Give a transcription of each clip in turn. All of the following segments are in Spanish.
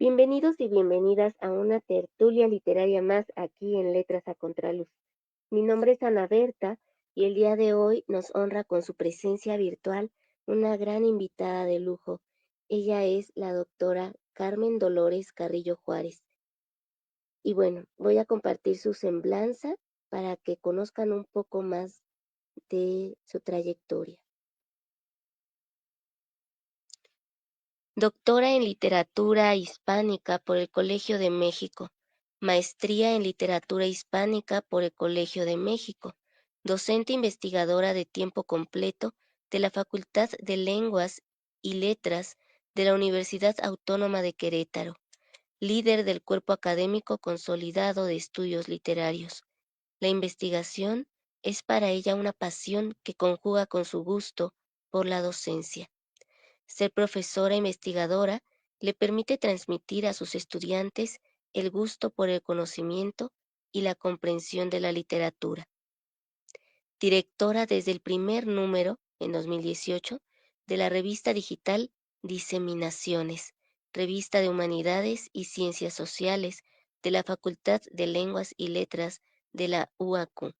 Bienvenidos y bienvenidas a una tertulia literaria más aquí en Letras a Contraluz. Mi nombre es Ana Berta y el día de hoy nos honra con su presencia virtual una gran invitada de lujo. Ella es la doctora Carmen Dolores Carrillo Juárez. Y bueno, voy a compartir su semblanza para que conozcan un poco más de su trayectoria. Doctora en Literatura Hispánica por el Colegio de México, Maestría en Literatura Hispánica por el Colegio de México, docente investigadora de tiempo completo de la Facultad de Lenguas y Letras de la Universidad Autónoma de Querétaro, líder del Cuerpo Académico Consolidado de Estudios Literarios. La investigación es para ella una pasión que conjuga con su gusto por la docencia. Ser profesora investigadora le permite transmitir a sus estudiantes el gusto por el conocimiento y la comprensión de la literatura. Directora desde el primer número, en 2018, de la revista digital Diseminaciones, revista de Humanidades y Ciencias Sociales de la Facultad de Lenguas y Letras de la UAQ.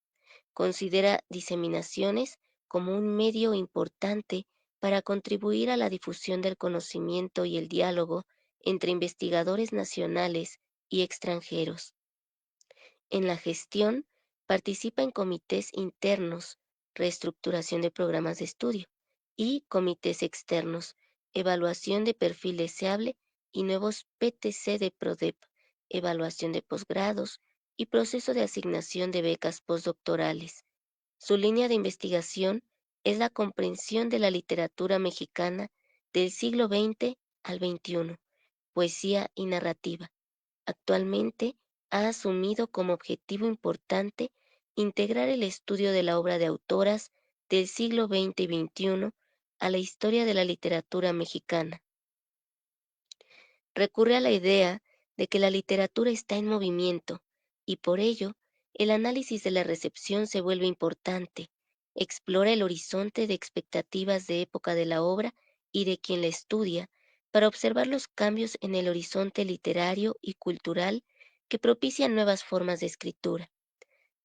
Considera Diseminaciones como un medio importante para contribuir a la difusión del conocimiento y el diálogo entre investigadores nacionales y extranjeros. En la gestión, participa en comités internos, reestructuración de programas de estudio, y comités externos, evaluación de perfil deseable y nuevos PTC de PRODEP, evaluación de posgrados y proceso de asignación de becas postdoctorales. Su línea de investigación es la comprensión de la literatura mexicana del siglo XX al XXI, poesía y narrativa. Actualmente ha asumido como objetivo importante integrar el estudio de la obra de autoras del siglo XX y XXI a la historia de la literatura mexicana. Recurre a la idea de que la literatura está en movimiento y por ello el análisis de la recepción se vuelve importante. Explora el horizonte de expectativas de época de la obra y de quien la estudia para observar los cambios en el horizonte literario y cultural que propician nuevas formas de escritura.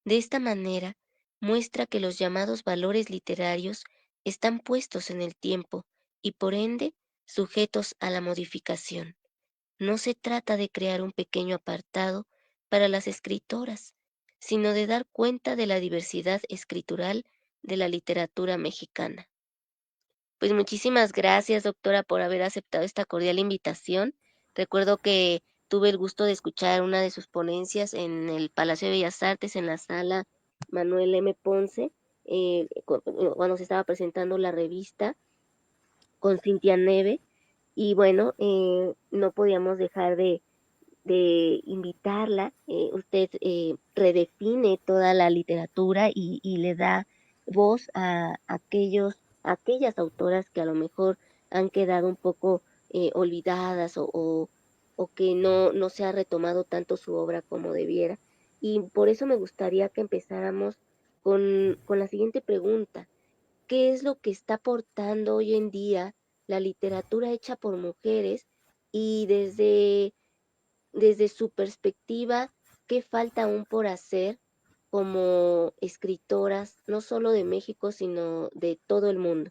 De esta manera, muestra que los llamados valores literarios están puestos en el tiempo y por ende sujetos a la modificación. No se trata de crear un pequeño apartado para las escritoras, sino de dar cuenta de la diversidad escritural de la literatura mexicana. Pues muchísimas gracias, doctora, por haber aceptado esta cordial invitación. Recuerdo que tuve el gusto de escuchar una de sus ponencias en el Palacio de Bellas Artes, en la sala Manuel M. Ponce, cuando se estaba presentando la revista con Cintia Neve. Y bueno, no podíamos dejar de invitarla. Usted redefine toda la literatura y le da voz a aquellas autoras que a lo mejor han quedado un poco olvidadas o que no se ha retomado tanto su obra como debiera. Y por eso me gustaría que empezáramos con la siguiente pregunta. ¿Qué es lo que está aportando hoy en día la literatura hecha por mujeres y desde su perspectiva, qué falta aún por hacer como escritoras, no solo de México, sino de todo el mundo?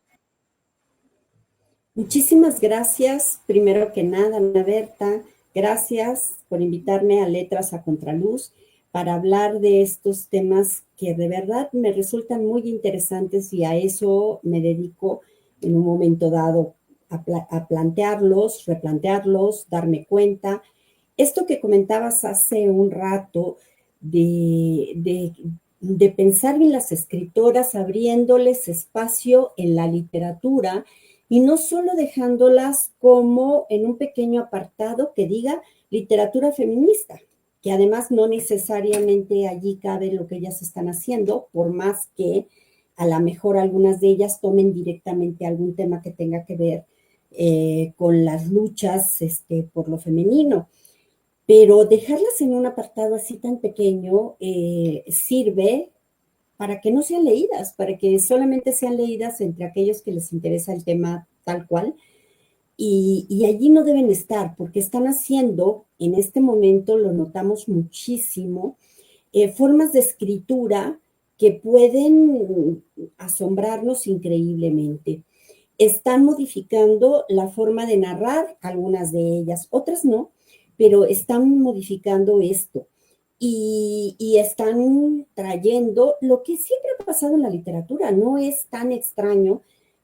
Muchísimas gracias, primero que nada, Ana Berta. Gracias por invitarme a Letras a Contraluz para hablar de estos temas que de verdad me resultan muy interesantes y a eso me dedico en un momento dado a plantearlos, replantearlos, darme cuenta. Esto que comentabas hace un rato de pensar en las escritoras, abriéndoles espacio en la literatura, y no solo dejándolas como en un pequeño apartado que diga literatura feminista, que además no necesariamente allí cabe lo que ellas están haciendo, por más que a lo mejor algunas de ellas tomen directamente algún tema que tenga que ver con las luchas por lo femenino. Pero dejarlas en un apartado así tan pequeño sirve para que no sean leídas, para que solamente sean leídas entre aquellos que les interesa el tema tal cual, y allí no deben estar porque están haciendo, en este momento lo notamos muchísimo, formas de escritura que pueden asombrarnos increíblemente. Están modificando la forma de narrar, algunas de ellas, otras no, pero están modificando esto y están trayendo lo que siempre ha pasado en la literatura. No es tan extraño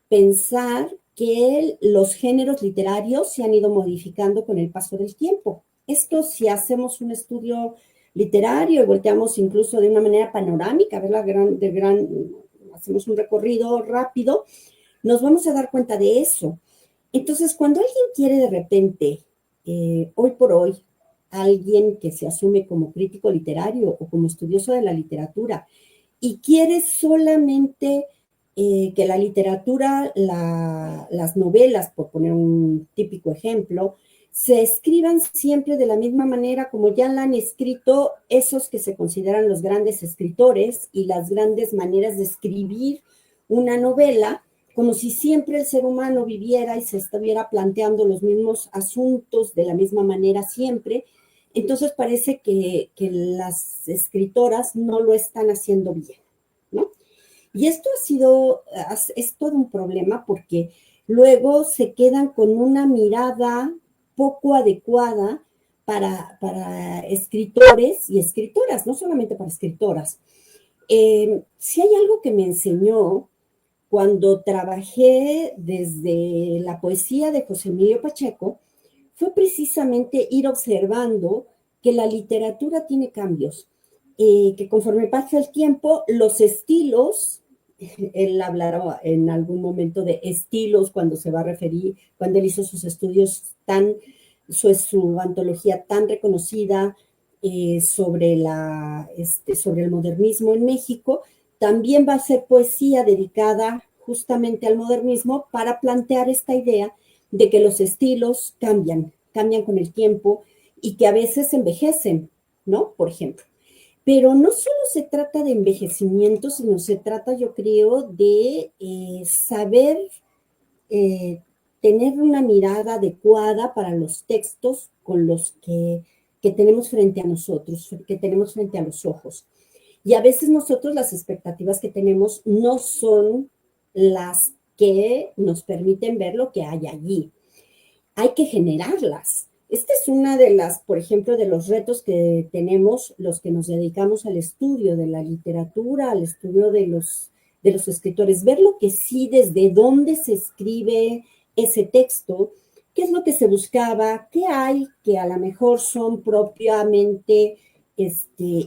pensar que los géneros literarios se han ido modificando con el paso del tiempo. Esto, si hacemos un estudio literario y volteamos incluso de una manera panorámica, ver hacemos un recorrido rápido, nos vamos a dar cuenta de eso. Entonces, cuando alguien quiere de repente, hoy por hoy, alguien que se asume como crítico literario o como estudioso de la literatura y quiere solamente que la literatura, las novelas, por poner un típico ejemplo, se escriban siempre de la misma manera como ya la han escrito esos que se consideran los grandes escritores y las grandes maneras de escribir una novela, como si siempre el ser humano viviera y se estuviera planteando los mismos asuntos de la misma manera siempre. Entonces parece que las escritoras no lo están haciendo bien, ¿no? Y esto es todo un problema porque luego se quedan con una mirada poco adecuada para escritores y escritoras, no solamente para escritoras. Si hay algo que me enseñó cuando trabajé desde la poesía de José Emilio Pacheco, fue precisamente ir observando que la literatura tiene cambios, que conforme pasa el tiempo, los estilos, él hablará en algún momento de estilos cuando se va a referir, cuando él hizo sus estudios su antología tan reconocida sobre el modernismo en México, también va a ser poesía dedicada justamente al modernismo para plantear esta idea de que los estilos cambian con el tiempo y que a veces envejecen, ¿no? Por ejemplo. Pero no solo se trata de envejecimiento, sino se trata, yo creo, de saber eh, tener una mirada adecuada para los textos con los que tenemos frente a nosotros, que tenemos frente a los ojos. Y a veces nosotros las expectativas que tenemos no son las que nos permiten ver lo que hay allí. Hay que generarlas. Esta es una de las, por ejemplo, de los retos que tenemos los que nos dedicamos al estudio de la literatura, al estudio de los escritores, ver lo que sí, desde dónde se escribe ese texto, qué es lo que se buscaba, qué hay que a lo mejor son propiamente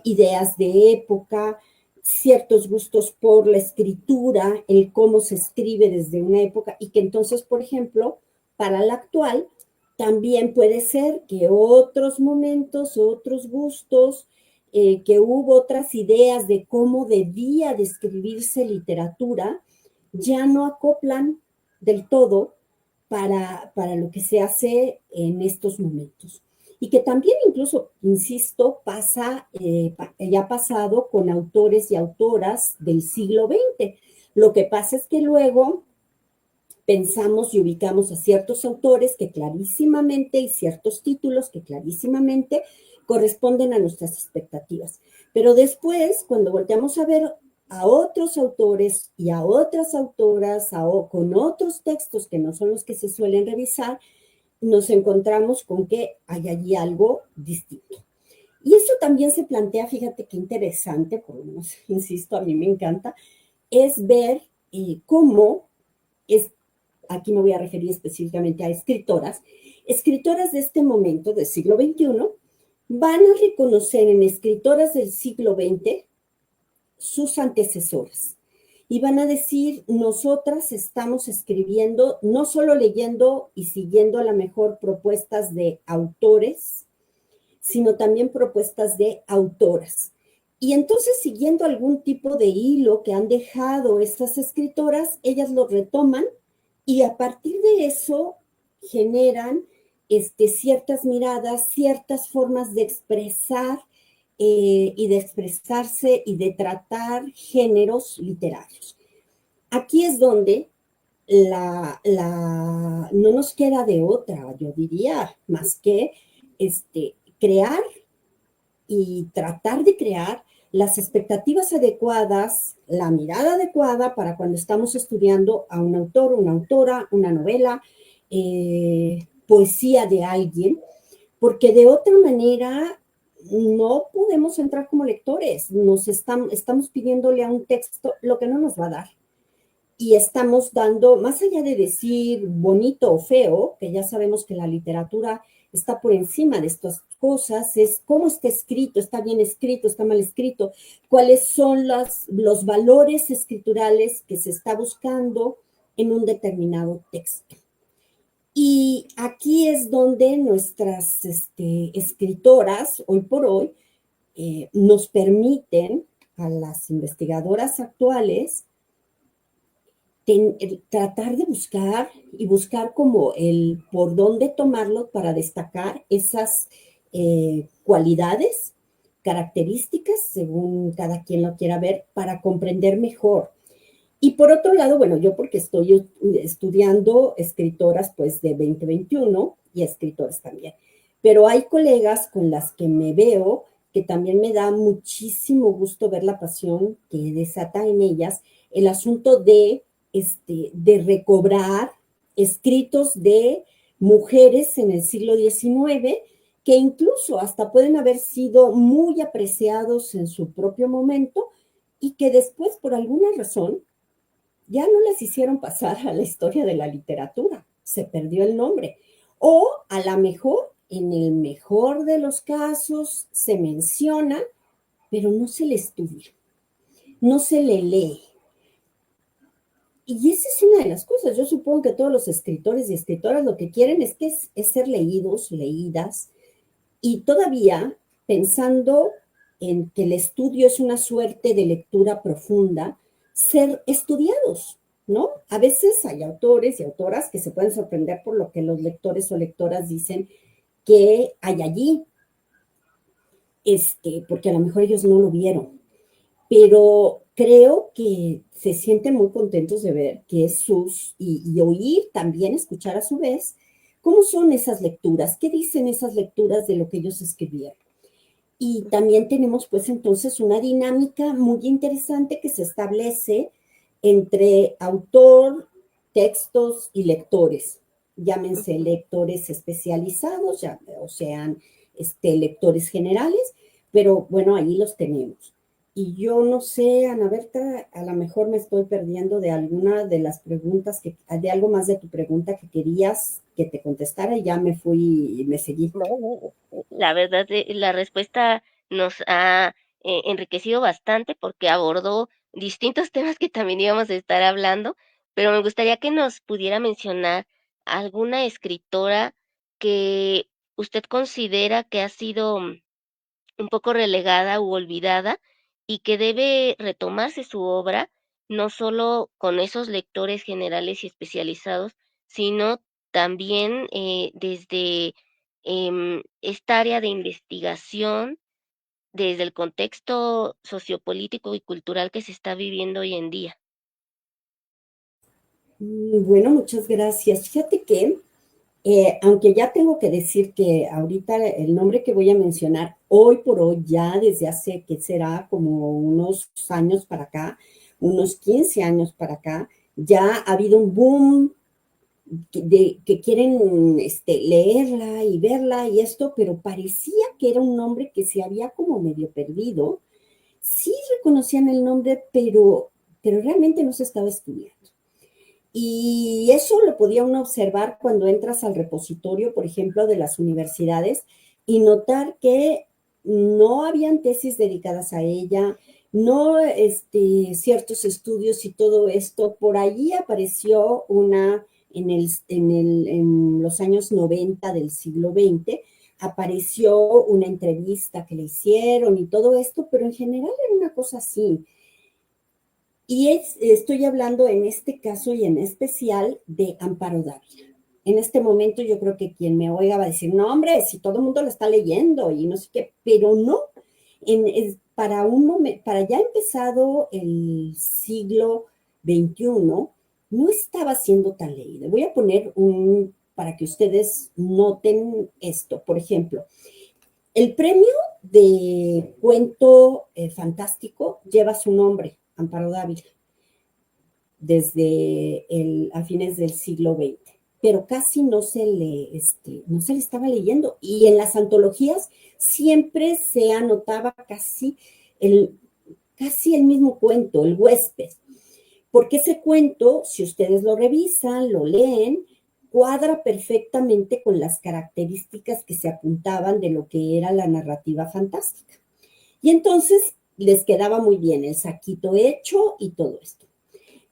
ideas de época, ciertos gustos por la escritura, el cómo se escribe desde una época y que entonces, por ejemplo, para la actual, también puede ser que otros momentos, otros gustos, que hubo otras ideas de cómo debía de escribirse literatura, ya no acoplan del todo para lo que se hace en estos momentos. Y que también incluso, insisto, ya ha pasado con autores y autoras del siglo XX. Lo que pasa es que luego pensamos y ubicamos a ciertos autores que clarísimamente y ciertos títulos que clarísimamente corresponden a nuestras expectativas. Pero después, cuando volteamos a ver a otros autores y a otras autoras con otros textos que no son los que se suelen revisar, nos encontramos con que hay allí algo distinto. Y eso también se plantea, fíjate qué interesante, por lo menos, insisto, a mí me encanta, es ver cómo aquí me voy a referir específicamente a escritoras de este momento, del siglo XXI, van a reconocer en escritoras del siglo XX sus antecesoras. Y van a decir, nosotras estamos escribiendo, no solo leyendo y siguiendo a lo mejor propuestas de autores, sino también propuestas de autoras. Y entonces, siguiendo algún tipo de hilo que han dejado estas escritoras, ellas lo retoman y a partir de eso generan ciertas miradas, ciertas formas de expresar y de expresarse y de tratar géneros literarios. Aquí es donde no nos queda de otra, yo diría, más que crear y tratar de crear las expectativas adecuadas, la mirada adecuada para cuando estamos estudiando a un autor, una autora, una novela, poesía de alguien, porque de otra manera no podemos entrar como lectores, estamos pidiéndole a un texto lo que no nos va a dar. Y estamos dando, más allá de decir bonito o feo, que ya sabemos que la literatura está por encima de estas cosas, es cómo está bien escrito, está mal escrito, cuáles son los valores escriturales que se está buscando en un determinado texto. Y aquí es donde nuestras escritoras, hoy por hoy, nos permiten a las investigadoras actuales tratar de buscar y buscar como el por dónde tomarlo para destacar esas cualidades, características, según cada quien lo quiera ver, para comprender mejor. Y por otro lado, bueno, yo porque estoy estudiando escritoras pues de 2021 y escritores también, pero hay colegas con las que me veo que también me da muchísimo gusto ver la pasión que desata en ellas el asunto de recobrar escritos de mujeres en el siglo XIX que incluso hasta pueden haber sido muy apreciados en su propio momento y que después, por alguna razón, ya no las hicieron pasar a la historia de la literatura, se perdió el nombre. O a lo mejor, en el mejor de los casos, se menciona, pero no se le estudia, no se le lee. Y esa es una de las cosas. Yo supongo que todos los escritores y escritoras lo que quieren es ser leídos, leídas, y todavía pensando en que el estudio es una suerte de lectura profunda, ser estudiados, ¿no? A veces hay autores y autoras que se pueden sorprender por lo que los lectores o lectoras dicen que hay allí, porque a lo mejor ellos no lo vieron, pero creo que se sienten muy contentos de ver que y oír también, escuchar a su vez, cómo son esas lecturas, qué dicen esas lecturas de lo que ellos escribieron. Y también tenemos pues entonces una dinámica muy interesante que se establece entre autor, textos y lectores. Llámense lectores especializados, ya, o sean lectores generales, pero bueno, ahí los tenemos. Y yo no sé, Ana Berta, a lo mejor me estoy perdiendo de alguna de las preguntas, de algo más de tu pregunta que querías que te contestara y ya me fui y me seguí. No, no, la verdad, la respuesta nos ha enriquecido bastante porque abordó distintos temas que también íbamos a estar hablando, pero me gustaría que nos pudiera mencionar alguna escritora que usted considera que ha sido un poco relegada u olvidada y que debe retomarse su obra, no solo con esos lectores generales y especializados, sino también desde esta área de investigación, desde el contexto sociopolítico y cultural que se está viviendo hoy en día. Bueno, muchas gracias. Fíjate que, aunque ya tengo que decir que ahorita el nombre que voy a mencionar, hoy por hoy, ya desde hace, que será como unos años para acá, unos 15 años para acá, ya ha habido un boom que quieren leerla y verla y esto, pero parecía que era un nombre que se había como medio perdido. Sí reconocían el nombre, pero realmente no se estaba estudiando. Y eso lo podía uno observar cuando entras al repositorio, por ejemplo, de las universidades y notar que no habían tesis dedicadas a ella, no ciertos estudios y todo esto. Por allí apareció una en los años 90 del siglo XX, apareció una entrevista que le hicieron y todo esto, pero en general era una cosa así. Y estoy hablando en este caso y en especial de Amparo Dávila. En este momento yo creo que quien me oiga va a decir, no hombre, si todo el mundo lo está leyendo y no sé qué, pero no. Para ya empezado el siglo XXI, no estaba siendo tan leído. Voy a poner para que ustedes noten esto. Por ejemplo, el premio de cuento fantástico lleva su nombre, Amparo Dávila, a fines del siglo XX, pero casi no se le estaba leyendo. Y en las antologías siempre se anotaba casi el mismo cuento, El huésped, porque ese cuento, si ustedes lo revisan, lo leen, cuadra perfectamente con las características que se apuntaban de lo que era la narrativa fantástica. Y entonces les quedaba muy bien el saquito hecho y todo esto.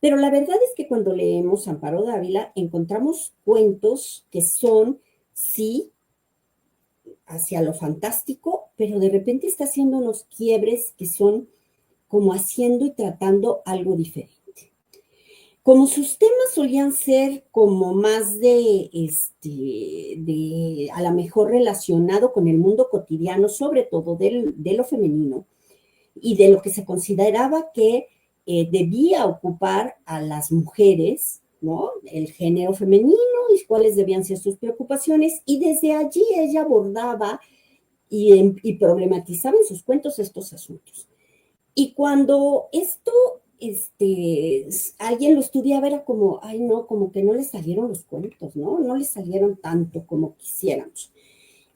Pero la verdad es que cuando leemos Amparo Dávila encontramos cuentos que son, sí, hacia lo fantástico, pero de repente está haciendo unos quiebres que son como haciendo y tratando algo diferente. Como sus temas solían ser como más a lo mejor relacionado con el mundo cotidiano, sobre todo de lo femenino, y de lo que se consideraba que debía ocupar a las mujeres, ¿no? El género femenino y cuáles debían ser sus preocupaciones, y desde allí ella abordaba y problematizaba en sus cuentos estos asuntos. Y cuando alguien lo estudiaba era como, ay no, como que no le salieron los cuentos, ¿no? No le salieron tanto como quisiéramos.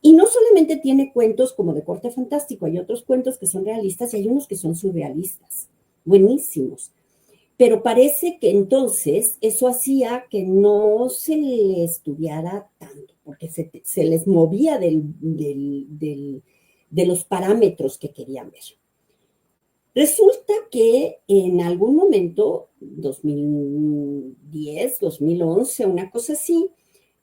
Y no solamente tiene cuentos como de corte fantástico, hay otros cuentos que son realistas y hay unos que son surrealistas, buenísimos. Pero parece que entonces eso hacía que no se le estudiara tanto, porque se les movía de los parámetros que querían ver. Resulta que en algún momento, 2010, 2011, una cosa así,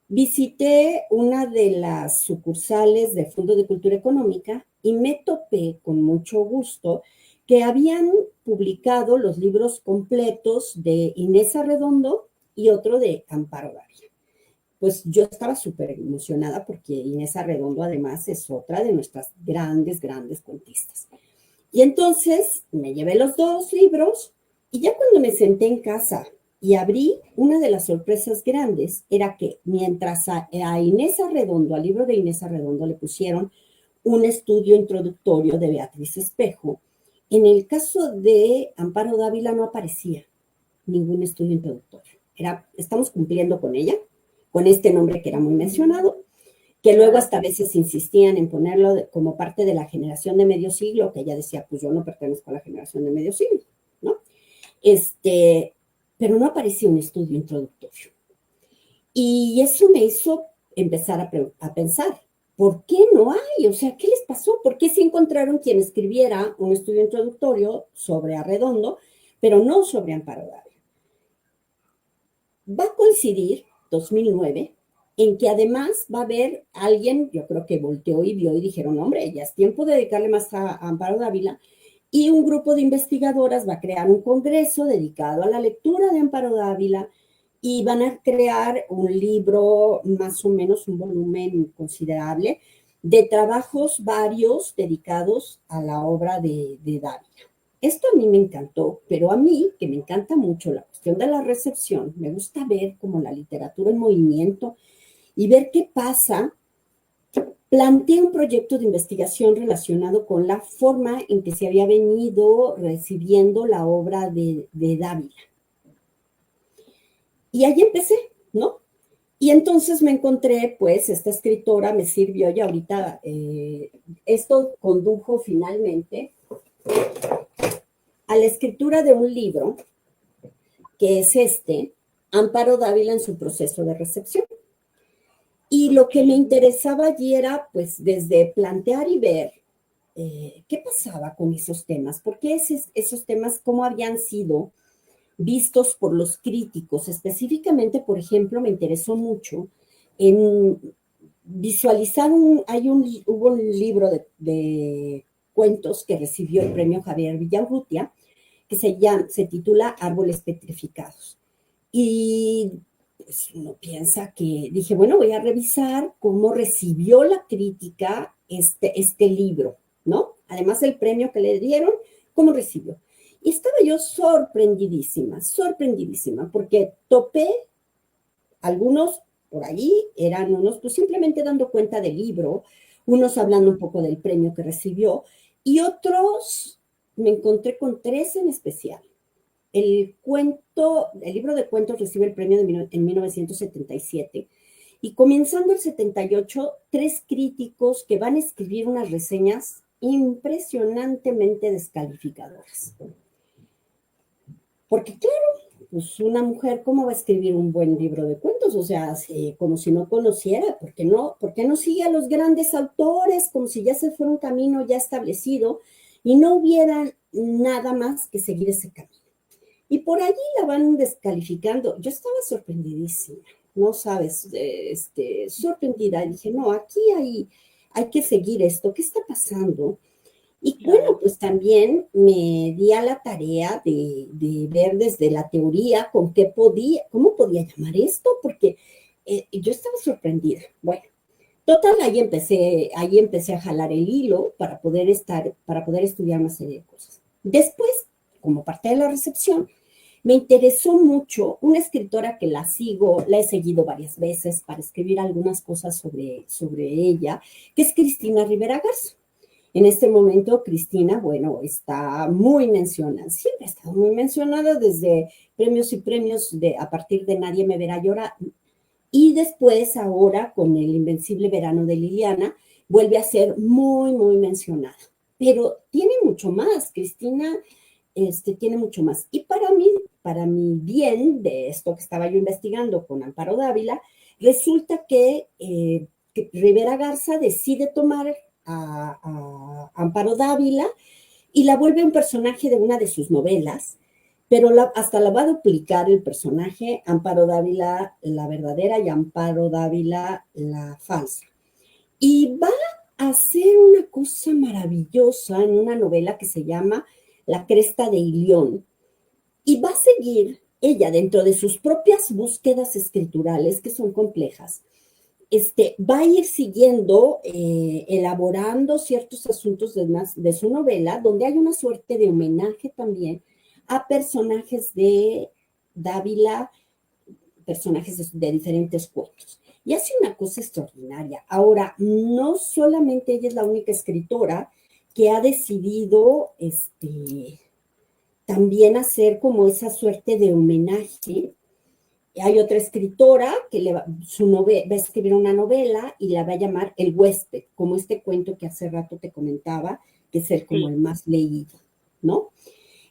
visité una de las sucursales del Fondo de Cultura Económica y me topé con mucho gusto que habían publicado los libros completos de Inés Arredondo y otro de Amparo Dávila. Pues yo estaba súper emocionada porque Inés Arredondo además es otra de nuestras grandes, grandes cuentistas. Y entonces me llevé los dos libros y ya cuando me senté en casa y abrí, una de las sorpresas grandes era que mientras a Inés Arredondo, al libro de Inés Arredondo, le pusieron un estudio introductorio de Beatriz Espejo, en el caso de Amparo Dávila no aparecía ningún estudio introductorio. Estamos cumpliendo con ella, con este nombre que era muy mencionado, que luego hasta a veces insistían en ponerlo como parte de la generación de medio siglo, que ella decía, pues yo no pertenezco a la generación de medio siglo, ¿no? Pero no aparecía un estudio introductorio. Y eso me hizo empezar a pensar, ¿por qué no hay? O sea, ¿qué les pasó? ¿Por qué sí encontraron quien escribiera un estudio introductorio sobre Arredondo, pero no sobre Amparo Dávila? Va a coincidir 2009 en que además va a haber alguien, yo creo que volteó y vio y dijeron, hombre, ya es tiempo de dedicarle más a Amparo Dávila, y un grupo de investigadoras va a crear un congreso dedicado a la lectura de Amparo Dávila y van a crear un libro, más o menos un volumen considerable, de trabajos varios dedicados a la obra de Dávila. Esto a mí me encantó, pero a mí, que me encanta mucho la cuestión de la recepción, me gusta ver como la literatura en movimiento y ver qué pasa. Planteé un proyecto de investigación relacionado con la forma en que se había venido recibiendo la obra de Dávila. Y ahí empecé, ¿no? Y entonces me encontré, pues, esta escritora me sirvió y ahorita esto condujo finalmente a la escritura de un libro que es Amparo Dávila en su proceso de recepción. Y lo que me interesaba allí era, pues, desde plantear y ver qué pasaba con esos temas, porque esos temas, cómo habían sido vistos por los críticos. Específicamente, por ejemplo, me interesó mucho en visualizar, hubo un libro de cuentos que recibió el premio Javier Villaurrutia, que se titula Árboles Petrificados. Y pues uno piensa que, dije, bueno, voy a revisar cómo recibió la crítica este libro, ¿no? Además del premio que le dieron, ¿cómo recibió? Y estaba yo sorprendidísima, porque topé algunos por allí, eran unos pues simplemente dando cuenta del libro, unos hablando un poco del premio que recibió, y otros me encontré con tres en especial. El libro de cuentos recibe el premio en 1977 y comenzando el 78, tres críticos que van a escribir unas reseñas impresionantemente descalificadoras. Porque claro, pues una mujer, ¿cómo va a escribir un buen libro de cuentos? O sea, como si no conociera, ¿por qué no sigue a los grandes autores? Como si ya se fuera un camino ya establecido y no hubiera nada más que seguir ese camino. Y por allí la van descalificando. Yo estaba sorprendidísima, no sabes, sorprendida. Dije, no, aquí hay que seguir esto. ¿Qué está pasando? Y bueno, Claro. pues también me di a la tarea de ver desde la teoría cómo podía llamar esto, porque yo estaba sorprendida. Bueno, total, ahí empecé a jalar el hilo para poder estudiar una serie de cosas. Después, como parte de la recepción, me interesó mucho una escritora que la he seguido varias veces para escribir algunas cosas sobre ella, que es Cristina Rivera Garza. En este momento, Cristina, bueno, está muy mencionada, siempre ha estado muy mencionada desde premios y premios a partir de Nadie me verá llorar. Y después, ahora, con el Invencible Verano de Liliana, vuelve a ser muy, muy mencionada. Pero tiene mucho más, Cristina tiene mucho más. Y para mi bien de esto que estaba yo investigando con Amparo Dávila, resulta que Rivera Garza decide tomar a Amparo Dávila y la vuelve un personaje de una de sus novelas, pero hasta la va a duplicar el personaje, Amparo Dávila la verdadera y Amparo Dávila la falsa. Y va a hacer una cosa maravillosa en una novela que se llama La Cresta de Ilión, y va a seguir ella dentro de sus propias búsquedas escriturales, que son complejas, va a ir siguiendo, elaborando ciertos asuntos de su novela, donde hay una suerte de homenaje también a personajes de Dávila, personajes de diferentes cuentos. Y hace una cosa extraordinaria. Ahora, no solamente ella es la única escritora que ha decidido también hacer como esa suerte de homenaje. Hay otra escritora que va a escribir una novela y la va a llamar El Huésped, como este cuento que hace rato te comentaba, que es como Sí. el más leído, ¿no?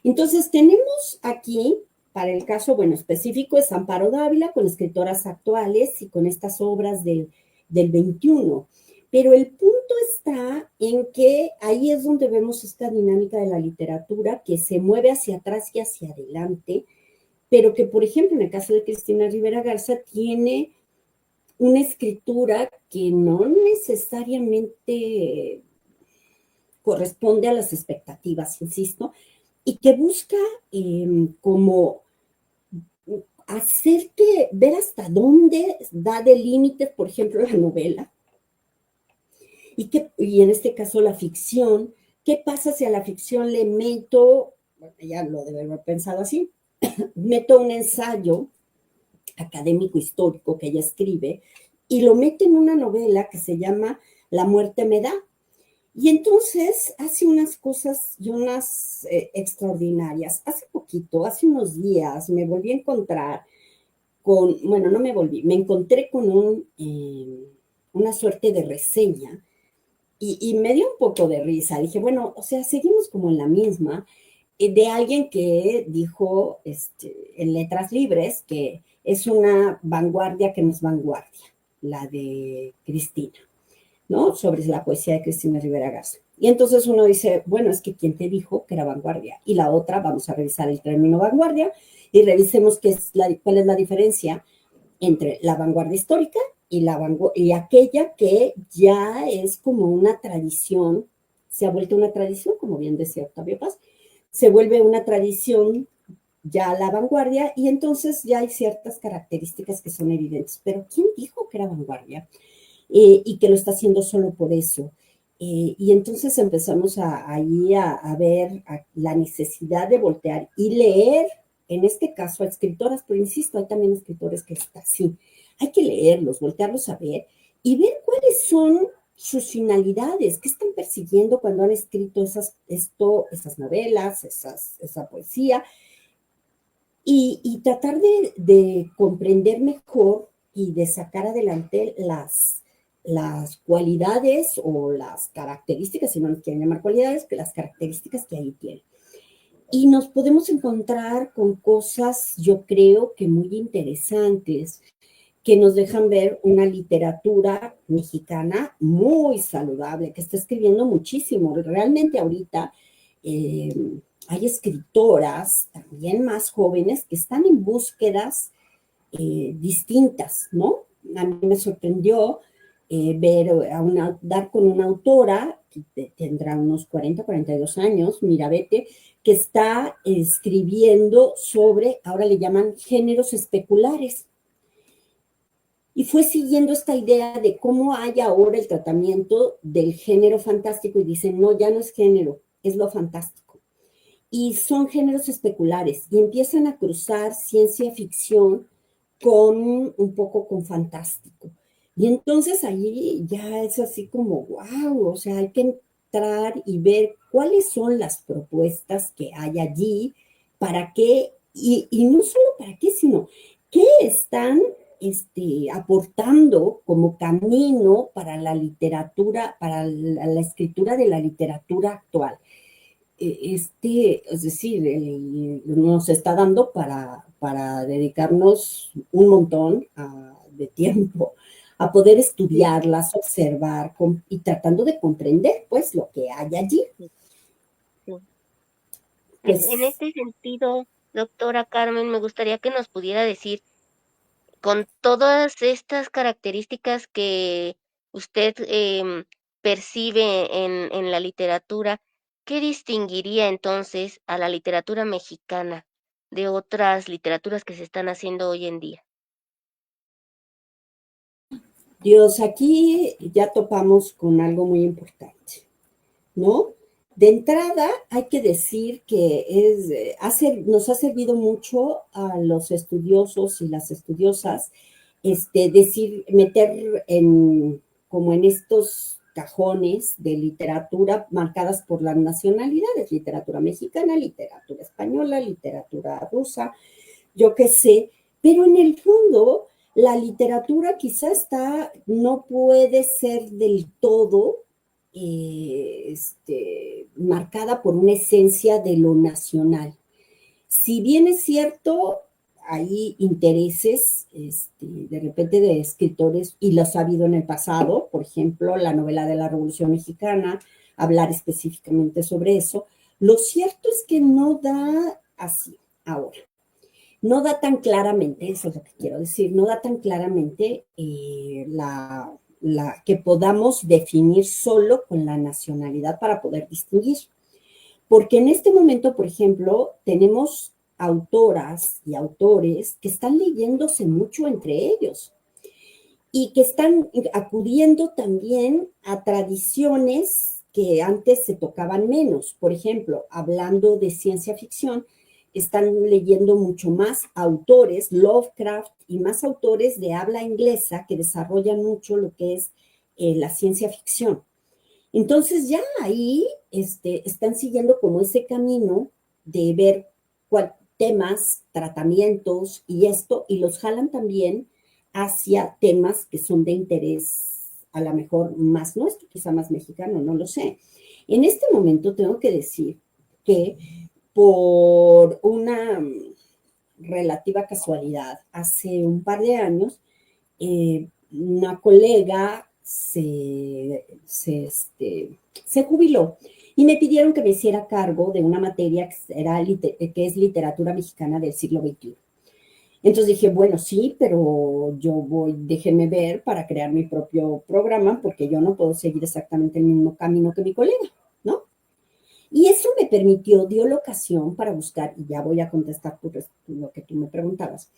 Entonces tenemos aquí, para el caso, bueno, específico, es Amparo Dávila con escritoras actuales y con estas obras del 21. Pero el punto está en que ahí es donde vemos esta dinámica de la literatura que se mueve hacia atrás y hacia adelante, pero que, por ejemplo, en el caso de Cristina Rivera Garza, tiene una escritura que no necesariamente corresponde a las expectativas, insisto, y que busca como hacerte ver hasta dónde da de límites, por ejemplo, la novela, y en este caso la ficción. ¿Qué pasa si a la ficción le meto, bueno, ya lo debe haber pensado así, meto un ensayo académico histórico que ella escribe y lo mete en una novela que se llama La muerte me da? Y entonces hace unas cosas y unas extraordinarias. Hace poquito, hace unos días, me volví a encontrar bueno, no me volví, me encontré con una suerte de reseña y me dio un poco de risa. Dije, bueno, o sea, seguimos como en la misma, de alguien que dijo en Letras Libres que es una vanguardia que no es vanguardia, la de Cristina, ¿no? Sobre la poesía de Cristina Rivera Garza. Y entonces uno dice, bueno, es que ¿quién te dijo que era vanguardia? Y la otra, vamos a revisar el término vanguardia y revisemos cuál es la diferencia entre la vanguardia histórica y aquella que ya es como una tradición, se ha vuelto una tradición, como bien decía Octavio Paz, se vuelve una tradición ya la vanguardia y entonces ya hay ciertas características que son evidentes. Pero ¿quién dijo que era vanguardia? Y que lo está haciendo solo por eso. Y entonces empezamos ahí a ver la necesidad de voltear y leer, en este caso a escritoras, pero insisto, hay también escritores que está así. Hay que leerlos, voltearlos a ver y ver cuáles son sus finalidades, qué están persiguiendo cuando han escrito esas novelas, esa poesía, y tratar de comprender mejor y de sacar adelante las cualidades o las características, si no nos quieren llamar cualidades, que las características que ahí tienen. Y nos podemos encontrar con cosas, yo creo que muy interesantes, que nos dejan ver una literatura mexicana muy saludable, que está escribiendo muchísimo. Realmente ahorita eh, hay escritoras también más jóvenes que están en búsquedas distintas, ¿no? A mí me sorprendió dar con una autora que tendrá unos 42 años, Mirabete, que está escribiendo sobre, ahora le llaman géneros especulares. Y fue siguiendo esta idea de cómo hay ahora el tratamiento del género fantástico y dicen, no, ya no es género, es lo fantástico. Y son géneros especulares y empiezan a cruzar ciencia ficción con un poco con fantástico. Y entonces ahí ya es así como, wow, o sea, hay que entrar y ver cuáles son las propuestas que hay allí, para qué, y no solo para qué, sino qué están aportando como camino para la literatura, para la escritura de la literatura actual. Es decir, nos está dando para dedicarnos un montón de tiempo a poder Sí, estudiarlas, observar y tratando de comprender pues lo que hay allí. sí, sí. En Pues este sentido, doctora Carmen, me gustaría que nos pudiera decir, con todas estas características que usted percibe en la literatura, ¿qué distinguiría entonces a la literatura mexicana de otras literaturas que se están haciendo hoy en día? Dios, aquí ya topamos con algo muy importante, ¿no? De entrada, hay que decir que nos ha servido mucho a los estudiosos y las estudiosas, meter como en estos cajones de literatura marcadas por las nacionalidades, literatura mexicana, literatura española, literatura rusa, yo qué sé, pero en el fondo la literatura quizá no puede ser del todo marcada por una esencia de lo nacional. Si bien es cierto, hay intereses de repente de escritores, y los ha habido en el pasado, por ejemplo, la novela de la Revolución Mexicana, hablar específicamente sobre eso, lo cierto es que no da así ahora. No da tan claramente, eso es lo que quiero decir, no da tan claramente que podamos definir solo con la nacionalidad para poder distinguir. Porque en este momento, por ejemplo, tenemos autoras y autores que están leyéndose mucho entre ellos y que están acudiendo también a tradiciones que antes se tocaban menos. Por ejemplo, hablando de ciencia ficción, están leyendo mucho más autores, Lovecraft y más autores de habla inglesa que desarrollan mucho lo que es la ciencia ficción. Entonces ya ahí están siguiendo como ese camino de ver temas, tratamientos y esto, y los jalan también hacia temas que son de interés a lo mejor más nuestro, quizá más mexicano, no lo sé. En este momento tengo que decir que por una relativa casualidad, hace un par de años, una colega se jubiló y me pidieron que me hiciera cargo de una materia que es literatura mexicana del siglo XXI. Entonces dije, bueno, sí, pero déjenme ver para crear mi propio programa porque yo no puedo seguir exactamente el mismo camino que mi colega, ¿no? Y eso dio la ocasión para buscar, y ya voy a contestar lo que tú me preguntabas,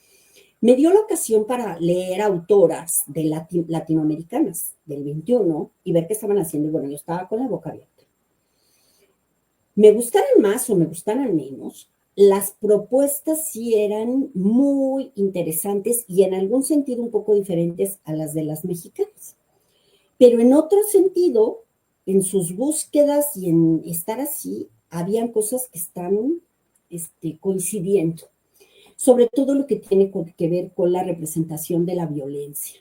me dio la ocasión para leer autoras de latinoamericanas del 21 y ver qué estaban haciendo. Y bueno, yo estaba con la boca abierta. Me gustaran más o me gustaran menos, las propuestas sí eran muy interesantes y en algún sentido un poco diferentes a las de las mexicanas. Pero en otro sentido, en sus búsquedas y en estar así, habían cosas que están coincidiendo. Sobre todo lo que tiene que ver con la representación de la violencia,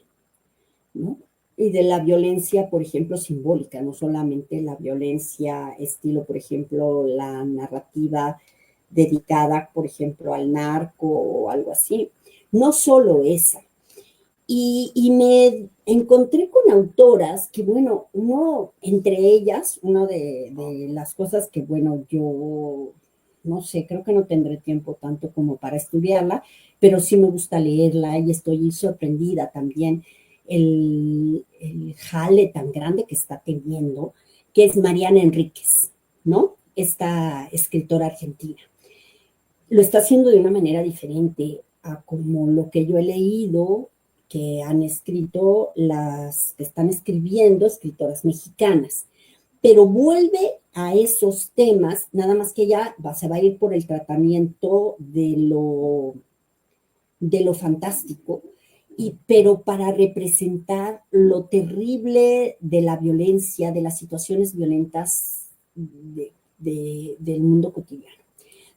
¿no? Y de la violencia, por ejemplo, simbólica, no solamente la violencia estilo, por ejemplo, la narrativa dedicada, por ejemplo, al narco o algo así. No solo esa. Y me encontré con autoras que, bueno, entre ellas, una de las cosas que, bueno, yo no sé, creo que no tendré tiempo tanto como para estudiarla, pero sí me gusta leerla y estoy sorprendida también el jale tan grande que está teniendo, que es Mariana Enríquez, ¿no? Esta escritora argentina. Lo está haciendo de una manera diferente a como lo que yo he leído que han escrito las que están escribiendo escritoras mexicanas, pero vuelve a esos temas, nada más que ya se va a ir por el tratamiento de lo fantástico, pero para representar lo terrible de la violencia, de las situaciones violentas del mundo cotidiano.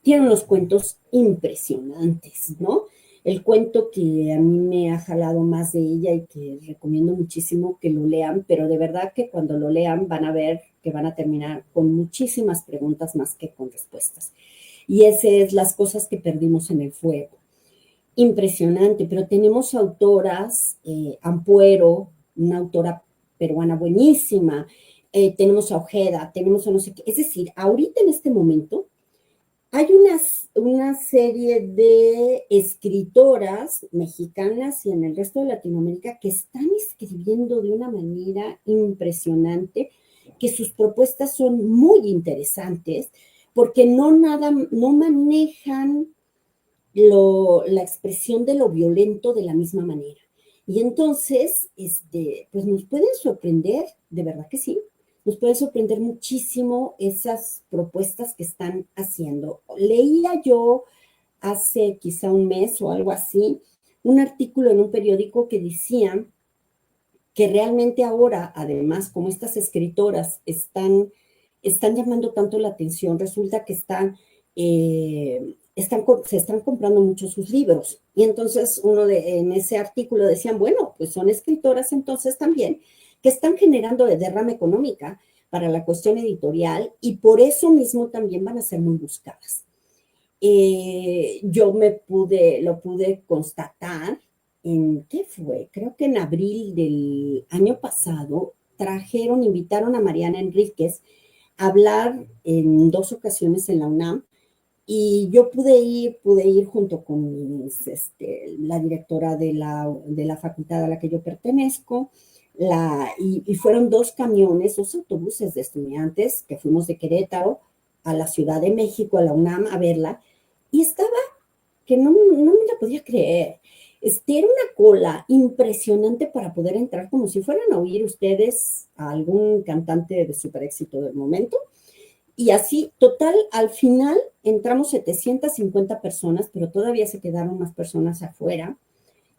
Tiene unos cuentos impresionantes, ¿no? El cuento que a mí me ha jalado más de ella y que recomiendo muchísimo que lo lean, pero de verdad que cuando lo lean van a ver que van a terminar con muchísimas preguntas más que con respuestas. Y ese es Las cosas que perdimos en el fuego. Impresionante, pero tenemos autoras, Ampuero, una autora peruana buenísima, tenemos a Ojeda, tenemos a no sé qué. Es decir, ahorita en este momento hay una serie de escritoras mexicanas y en el resto de Latinoamérica que están escribiendo de una manera impresionante, que sus propuestas son muy interesantes, porque no manejan la expresión de lo violento de la misma manera. Y entonces, pues nos pueden sorprender, de verdad que sí, nos puede sorprender muchísimo esas propuestas que están haciendo. Leía yo hace quizá un mes o algo así, un artículo en un periódico que decía que realmente ahora, además, como estas escritoras están llamando tanto la atención, resulta que se están comprando mucho sus libros. Y entonces en ese artículo decían, bueno, pues son escritoras entonces también que están generando de derrama económica para la cuestión editorial y por eso mismo también van a ser muy buscadas. Yo lo pude constatar ¿qué fue? Creo que en abril del año pasado invitaron a Mariana Enríquez a hablar en 2 ocasiones en la UNAM y yo pude ir junto con la directora de la facultad a la que yo pertenezco, y fueron 2 camiones, 2 autobuses de estudiantes que fuimos de Querétaro a la Ciudad de México, a la UNAM, a verla, y estaba que no me la podía creer. Era una cola impresionante para poder entrar, como si fueran a oír ustedes a algún cantante de super éxito del momento. Y así, total, al final entramos 750 personas, pero todavía se quedaron más personas afuera.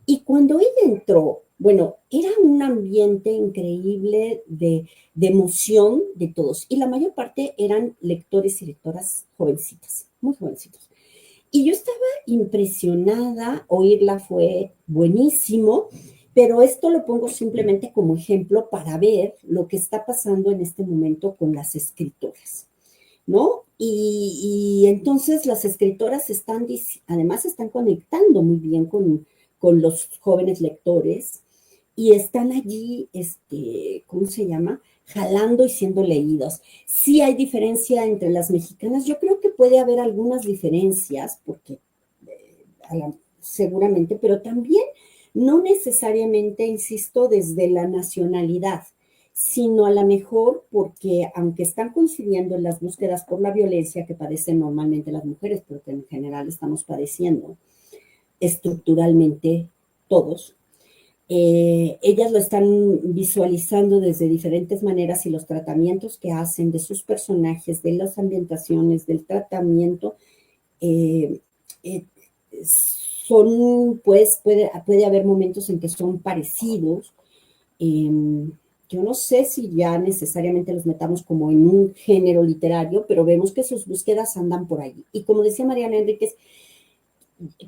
Y cuando ella entró, bueno, era un ambiente increíble de emoción de todos. Y la mayor parte eran lectores y lectoras jovencitas, muy jovencitos. Y yo estaba impresionada, oírla fue buenísimo, pero esto lo pongo simplemente como ejemplo para ver lo que está pasando en este momento con las escritoras, ¿no? Y entonces las escritoras además están conectando muy bien con los jóvenes lectores y están allí, ¿cómo se llama? Jalando y siendo leídos. Sí hay diferencia entre las mexicanas. Yo creo que puede haber algunas diferencias, porque seguramente, pero también no necesariamente, insisto, desde la nacionalidad, sino a lo mejor porque aunque están coincidiendo en las búsquedas por la violencia que padecen normalmente las mujeres, pero que en general estamos padeciendo, estructuralmente todos. Ellas lo están visualizando desde diferentes maneras y los tratamientos que hacen de sus personajes, de las ambientaciones, del tratamiento, eh, eh, son, pues, puede haber momentos en que son parecidos. Eh, yo no sé si ya necesariamente los metamos como en un género literario, pero vemos que sus búsquedas andan por ahí. Y como decía Mariana Enríquez,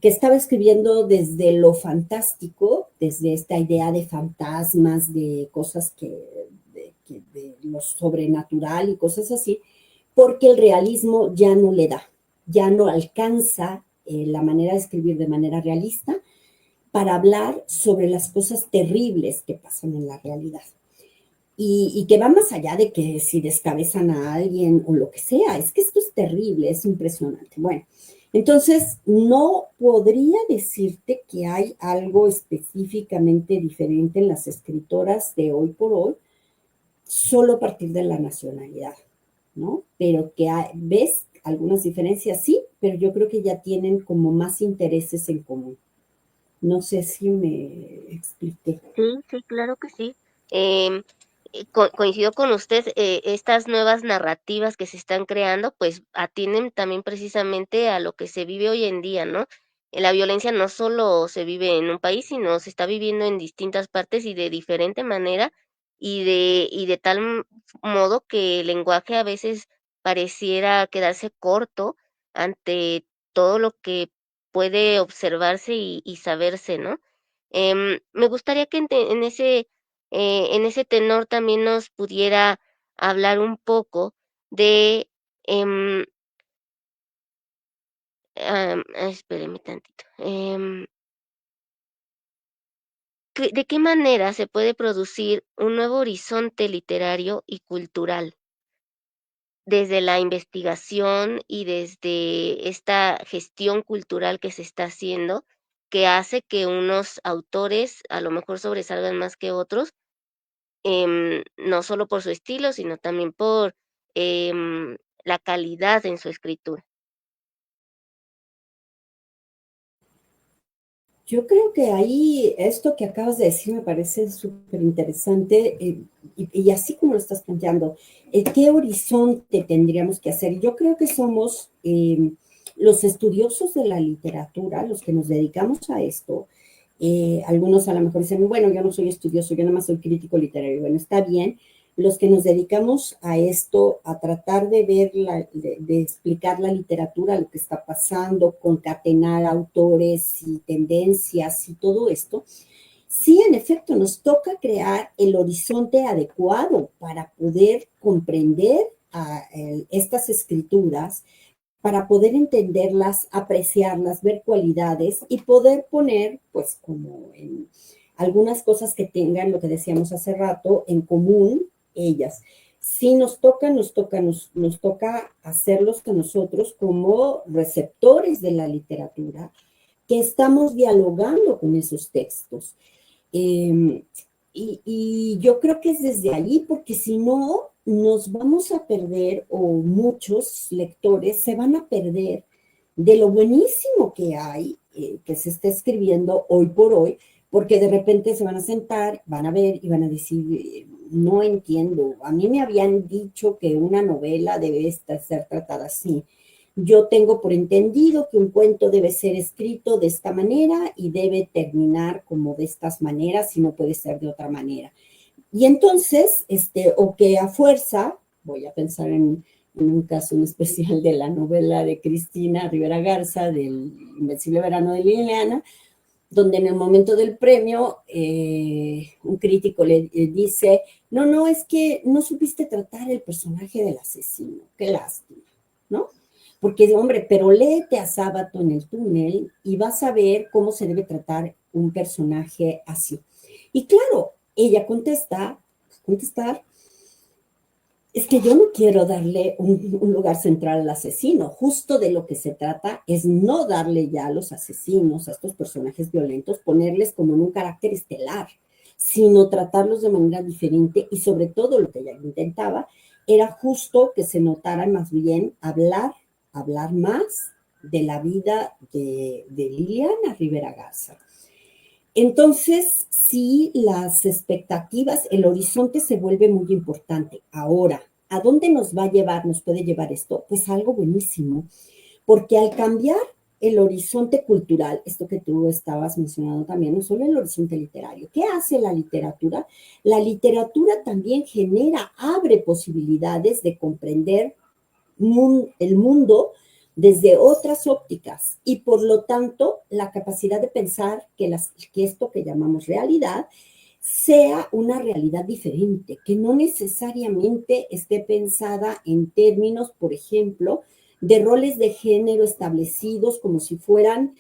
que estaba escribiendo desde lo fantástico, desde esta idea de fantasmas, de cosas de lo sobrenatural y cosas así, porque el realismo ya no le da, ya no alcanza la manera de escribir de manera realista para hablar sobre las cosas terribles que pasan en la realidad. Y que va más allá de que si descabezan a alguien o lo que sea, es que esto es terrible, es impresionante. Bueno, entonces no podría decirte que hay algo específicamente diferente en las escritoras de hoy por hoy, solo a partir de la nacionalidad, ¿no? Pero que ves algunas diferencias, sí, pero yo creo que ya tienen como más intereses en común. No sé si me expliqué. Sí, sí, claro que sí. Em, coincido con usted, estas nuevas narrativas que se están creando, pues atienden también precisamente a lo que se vive hoy en día, ¿no? La violencia no solo se vive en un país, sino se está viviendo en distintas partes y de diferente manera y de tal modo que el lenguaje a veces pareciera quedarse corto ante todo lo que puede observarse y saberse, ¿no? Me gustaría que en ese tenor también nos pudiera hablar un poco de, em, espéreme tantito, ¿de qué manera se puede producir un nuevo horizonte literario y cultural? Desde la investigación y desde esta gestión cultural que se está haciendo, que hace que unos autores a lo mejor sobresalgan más que otros, no solo por su estilo, sino también por, la calidad en su escritura. Yo creo que ahí esto que acabas de decir me parece súper interesante y así como lo estás planteando, ¿qué horizonte tendríamos que hacer? Yo creo que somos los estudiosos de la literatura, los que nos dedicamos a esto. Algunos a lo mejor dicen, bueno, yo no soy estudioso, yo nada más soy crítico literario. Bueno, está bien, los que nos dedicamos a esto, a tratar de ver, de explicar la literatura, lo que está pasando, concatenar autores y tendencias y todo esto, sí, en efecto, nos toca crear el horizonte adecuado para poder comprender estas escrituras, para poder entenderlas, apreciarlas, ver cualidades y poder poner, pues, como en algunas cosas que tengan, lo que decíamos hace rato, en común ellas. Si nos toca hacerlos a nosotros como receptores de la literatura, que estamos dialogando con esos textos. Eh, y yo creo que es desde allí, porque si no, nos vamos a perder, o muchos lectores se van a perder de lo buenísimo que hay, que se está escribiendo hoy por hoy, porque de repente se van a sentar, van a ver y van a decir, no entiendo, a mí me habían dicho que una novela debe ser tratada así. Yo tengo por entendido que un cuento debe ser escrito de esta manera y debe terminar como de estas maneras y no puede ser de otra manera. Y entonces, o que a fuerza, voy a pensar en un caso en especial de la novela de Cristina Rivera Garza, del Invencible Verano de Liliana, donde en el momento del premio un crítico le dice, no, no, es que no supiste tratar el personaje del asesino, qué lástima, ¿no? Porque, hombre, pero léete a Sábato en el túnel y vas a ver cómo se debe tratar un personaje así. Y claro, ella contestar, es que yo no quiero darle un lugar central al asesino. Justo de lo que se trata es no darle ya a los asesinos, a estos personajes violentos, ponerles como en un carácter estelar, sino tratarlos de manera diferente y sobre todo lo que ella intentaba era justo que se notara más bien hablar más de la vida de Liliana Rivera Garza. Entonces, sí, las expectativas, el horizonte se vuelve muy importante. Ahora, ¿a dónde nos va a llevar, nos puede llevar esto? Pues algo buenísimo, porque al cambiar el horizonte cultural, esto que tú estabas mencionando también, no solo el horizonte literario, ¿qué hace la literatura? La literatura también genera, abre posibilidades de comprender el mundo desde otras ópticas y por lo tanto la capacidad de pensar que esto que llamamos realidad sea una realidad diferente, que no necesariamente esté pensada en términos, por ejemplo, de roles de género establecidos como si fueran,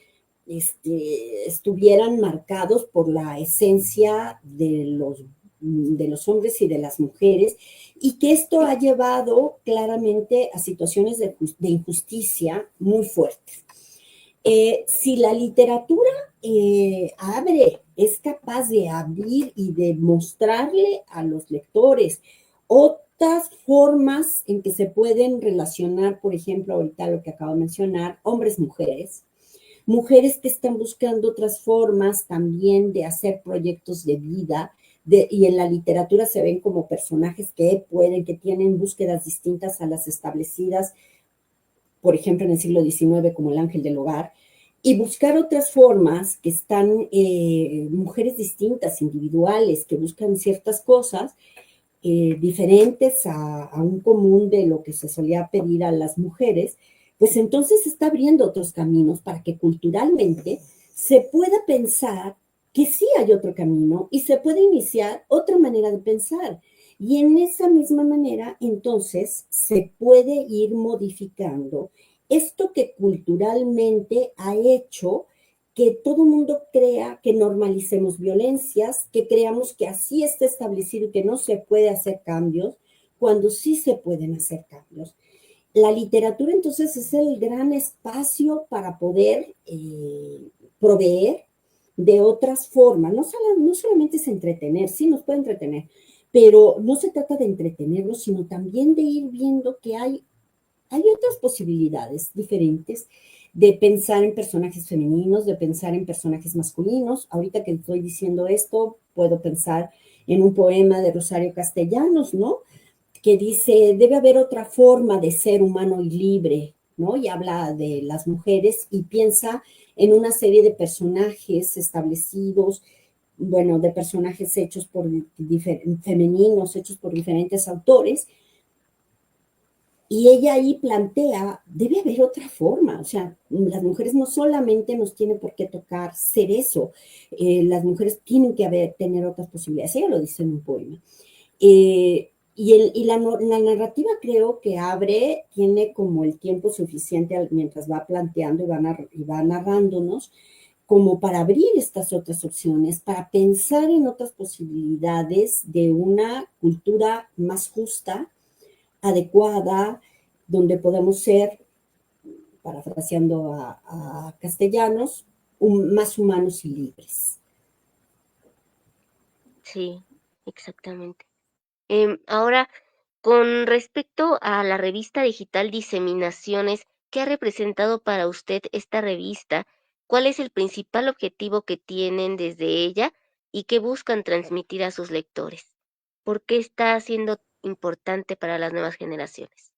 estuvieran marcados por la esencia de los hombres y de las mujeres, y que esto ha llevado claramente a situaciones de injusticia muy fuertes. Si la literatura es capaz de abrir y de mostrarle a los lectores otras formas en que se pueden relacionar, por ejemplo, ahorita lo que acabo de mencionar, hombres, mujeres que están buscando otras formas también de hacer proyectos de vida, y en la literatura se ven como personajes que tienen búsquedas distintas a las establecidas, por ejemplo, en el siglo XIX, como el ángel del hogar, y buscar otras formas que están, mujeres distintas, individuales, que buscan ciertas cosas diferentes a un común de lo que se solía pedir a las mujeres, pues entonces se está abriendo otros caminos para que culturalmente se pueda pensar que sí hay otro camino y se puede iniciar otra manera de pensar. Y en esa misma manera, entonces, se puede ir modificando esto que culturalmente ha hecho que todo el mundo crea que normalicemos violencias, que creamos que así está establecido y que no se puede hacer cambios, cuando sí se pueden hacer cambios. La literatura entonces es el gran espacio para poder proveer de otras formas. No solamente es entretener, sí nos puede entretener, pero no se trata de entretenernos, sino también de ir viendo que hay otras posibilidades diferentes de pensar en personajes femeninos, de pensar en personajes masculinos. Ahorita que estoy diciendo esto, puedo pensar en un poema de Rosario Castellanos, ¿no? Que dice, debe haber otra forma de ser humano y libre, ¿no? Y habla de las mujeres y piensa en una serie de personajes establecidos, bueno, de personajes hechos femeninos, hechos por diferentes autores, y ella ahí plantea, debe haber otra forma, o sea, las mujeres no solamente nos tienen por qué tocar ser eso, las mujeres tienen que tener otras posibilidades, ella lo dice en un poema. La narrativa creo que tiene como el tiempo suficiente mientras va planteando y va narrándonos, como para abrir estas otras opciones, para pensar en otras posibilidades de una cultura más justa, adecuada, donde podamos ser, parafraseando a Castellanos, más humanos y libres. Sí, exactamente. Ahora, con respecto a la revista digital Diseminaciones, ¿qué ha representado para usted esta revista? ¿Cuál es el principal objetivo que tienen desde ella y qué buscan transmitir a sus lectores? ¿Por qué está siendo importante para las nuevas generaciones?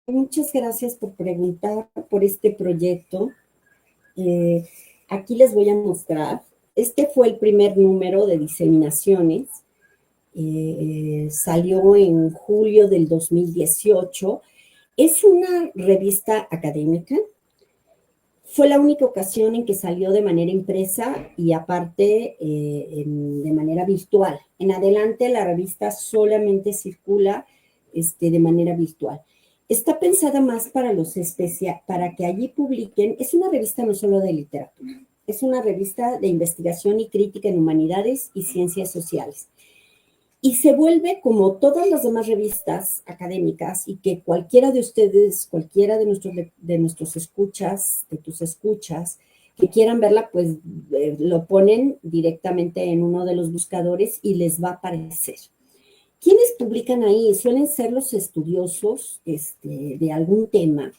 Muchas gracias por preguntar por este proyecto. Eh, Aquí les voy a mostrar. Este fue el primer número de Diseminaciones. Salió en julio del 2018. Es una revista académica. Fue la única ocasión en que salió de manera impresa y aparte de manera virtual. En adelante la revista solamente circula de manera virtual. Está pensada más para que allí publiquen. Es una revista no solo de literatura, es una revista de investigación y crítica en humanidades y ciencias sociales. Y se vuelve como todas las demás revistas académicas y que cualquiera de ustedes, cualquiera de nuestros escuchas, de tus escuchas, que quieran verla, pues lo ponen directamente en uno de los buscadores y les va a aparecer. ¿Quiénes publican ahí? Suelen ser los estudiosos de algún tema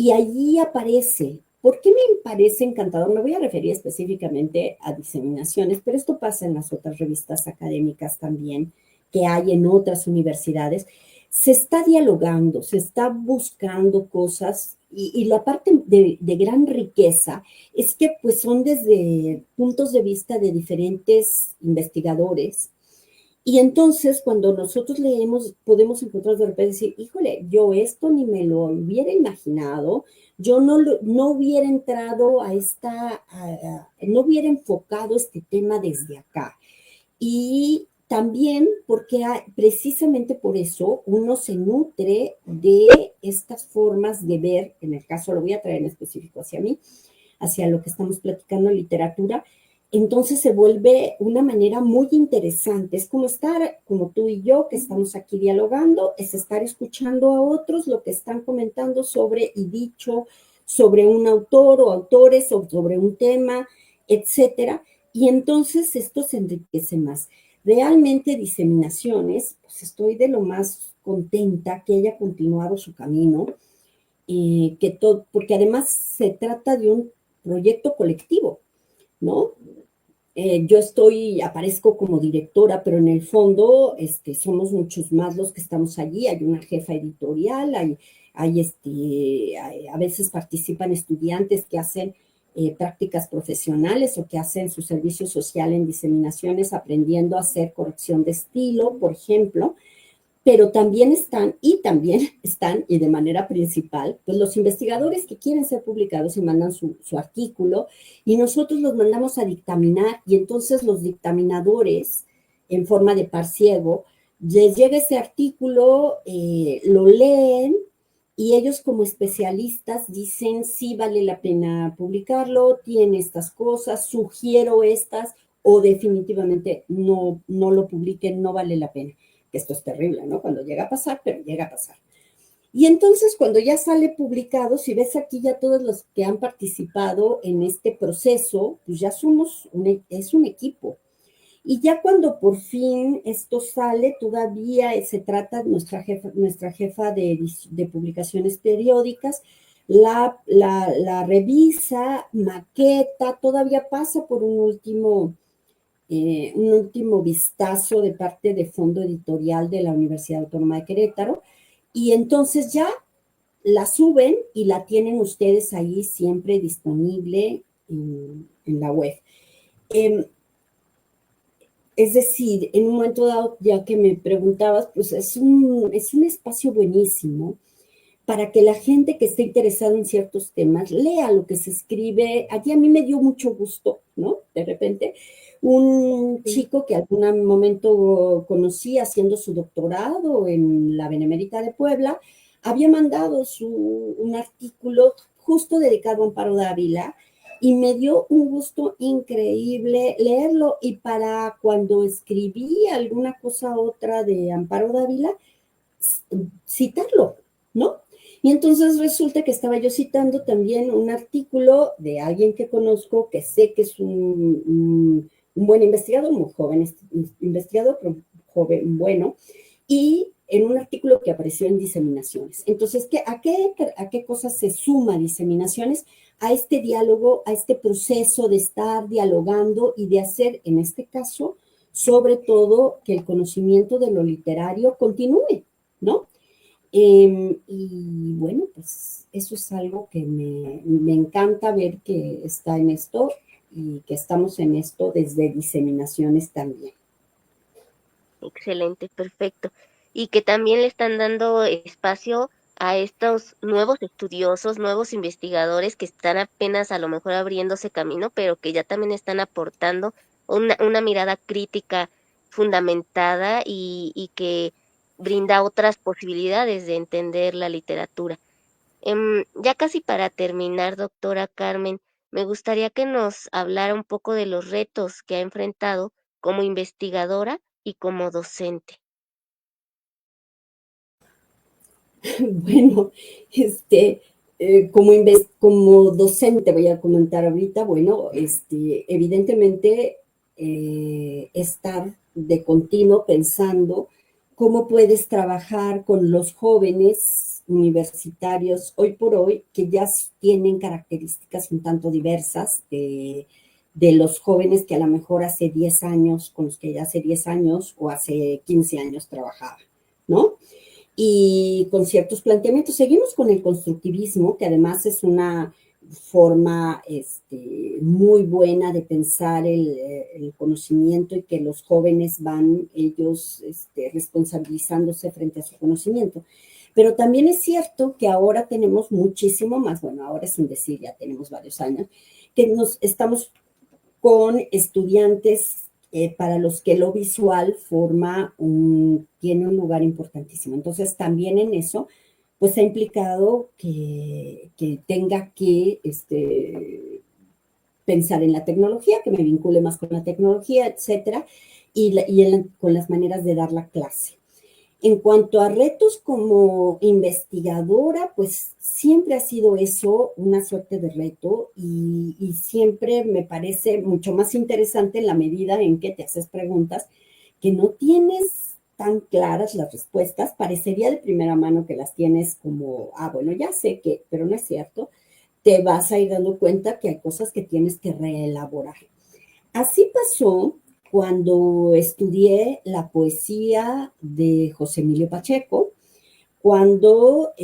Y allí aparece. ¿Por qué me parece encantador? Me voy a referir específicamente a diseminaciones, pero esto pasa en las otras revistas académicas también, que hay en otras universidades. Se está dialogando, se está buscando cosas y la parte de gran riqueza es que pues son desde puntos de vista de diferentes investigadores y entonces, cuando nosotros leemos, podemos encontrar de repente decir, híjole, yo esto ni me lo hubiera imaginado, yo no hubiera entrado no hubiera enfocado este tema desde acá. Y también porque precisamente por eso uno se nutre de estas formas de ver, en el caso lo voy a traer en específico hacia mí, hacia lo que estamos platicando en literatura, entonces se vuelve una manera muy interesante. Es como estar, como tú y yo, que estamos aquí dialogando, es estar escuchando a otros lo que están comentando sobre y dicho sobre un autor o autores o sobre un tema, etcétera. Y entonces esto se enriquece más. Realmente diseminaciones, pues estoy de lo más contenta que haya continuado su camino, que todo, porque además se trata de un proyecto colectivo, ¿no? Aparezco como directora, pero en el fondo somos muchos más los que estamos allí. Hay una jefa editorial, a veces participan estudiantes que hacen prácticas profesionales o que hacen su servicio social en diseminaciones, aprendiendo a hacer corrección de estilo, por ejemplo, pero también están, y de manera principal, pues los investigadores que quieren ser publicados y mandan su artículo, y nosotros los mandamos a dictaminar, y entonces los dictaminadores, en forma de par ciego, les llega ese artículo, lo leen, y ellos como especialistas dicen, sí vale la pena publicarlo, tiene estas cosas, sugiero estas, o definitivamente no lo publiquen, no vale la pena. Esto es terrible, ¿no? Cuando llega a pasar, pero llega a pasar. Y entonces cuando ya sale publicado, si ves aquí ya todos los que han participado en este proceso, pues ya es un equipo. Y ya cuando por fin esto sale, todavía se trata de nuestra jefa de publicaciones periódicas, la revisa, maqueta, todavía pasa por un último vistazo de parte de Fondo Editorial de la Universidad Autónoma de Querétaro, y entonces ya la suben y la tienen ustedes ahí siempre disponible en la web. Es decir, en un momento dado, ya que me preguntabas, pues es un espacio buenísimo para que la gente que esté interesada en ciertos temas lea lo que se escribe. Allí a mí me dio mucho gusto, ¿no? De repente, un Sí. chico que algún momento conocí haciendo su doctorado en la Benemérita de Puebla, había mandado un artículo justo dedicado a Amparo Dávila y me dio un gusto increíble leerlo, y para cuando escribí alguna cosa otra de Amparo Dávila, citarlo, ¿no? Y entonces resulta que estaba yo citando también un artículo de alguien que conozco, que sé que es un buen investigador, muy joven investigador, pero joven, bueno, y en un artículo que apareció en Diseminaciones. Entonces, ¿a qué cosa se suma Diseminaciones? A este diálogo, a este proceso de estar dialogando y de hacer, en este caso, sobre todo, que el conocimiento de lo literario continúe, ¿no? Y bueno, pues eso es algo que me encanta ver que está en esto y que estamos en esto desde Diseminaciones también. Excelente, perfecto. Y que también le están dando espacio a estos nuevos estudiosos, nuevos investigadores que están apenas a lo mejor abriéndose camino, pero que ya también están aportando una mirada crítica fundamentada y que brinda otras posibilidades de entender la literatura. Ya casi para terminar, doctora Carmen, me gustaría que nos hablara un poco de los retos que ha enfrentado como investigadora y como docente. Bueno, como docente voy a comentar ahorita, bueno, evidentemente estar de continuo pensando cómo puedes trabajar con los jóvenes universitarios hoy por hoy que ya tienen características un tanto diversas de los jóvenes que a lo mejor hace 10 años, con los que ya hace 10 años o hace 15 años trabajaba, ¿no? Y con ciertos planteamientos. Seguimos con el constructivismo, que además es una forma muy buena de pensar el conocimiento y que los jóvenes van ellos responsabilizándose frente a su conocimiento. Pero también es cierto que ahora tenemos muchísimo más, bueno, ahora sin decir, ya tenemos varios años, que nos estamos con estudiantes para los que lo visual tiene un lugar importantísimo. Entonces, también en eso, pues ha implicado que tenga que pensar en la tecnología, que me vincule más con la tecnología, etcétera, con las maneras de dar la clase. En cuanto a retos como investigadora, pues siempre ha sido eso una suerte de reto y siempre me parece mucho más interesante en la medida en que te haces preguntas que no tienes tan claras las respuestas. Parecería de primera mano que las tienes como, bueno, ya sé que, pero no es cierto. Te vas a ir dando cuenta que hay cosas que tienes que reelaborar. Así pasó cuando estudié la poesía de José Emilio Pacheco, cuando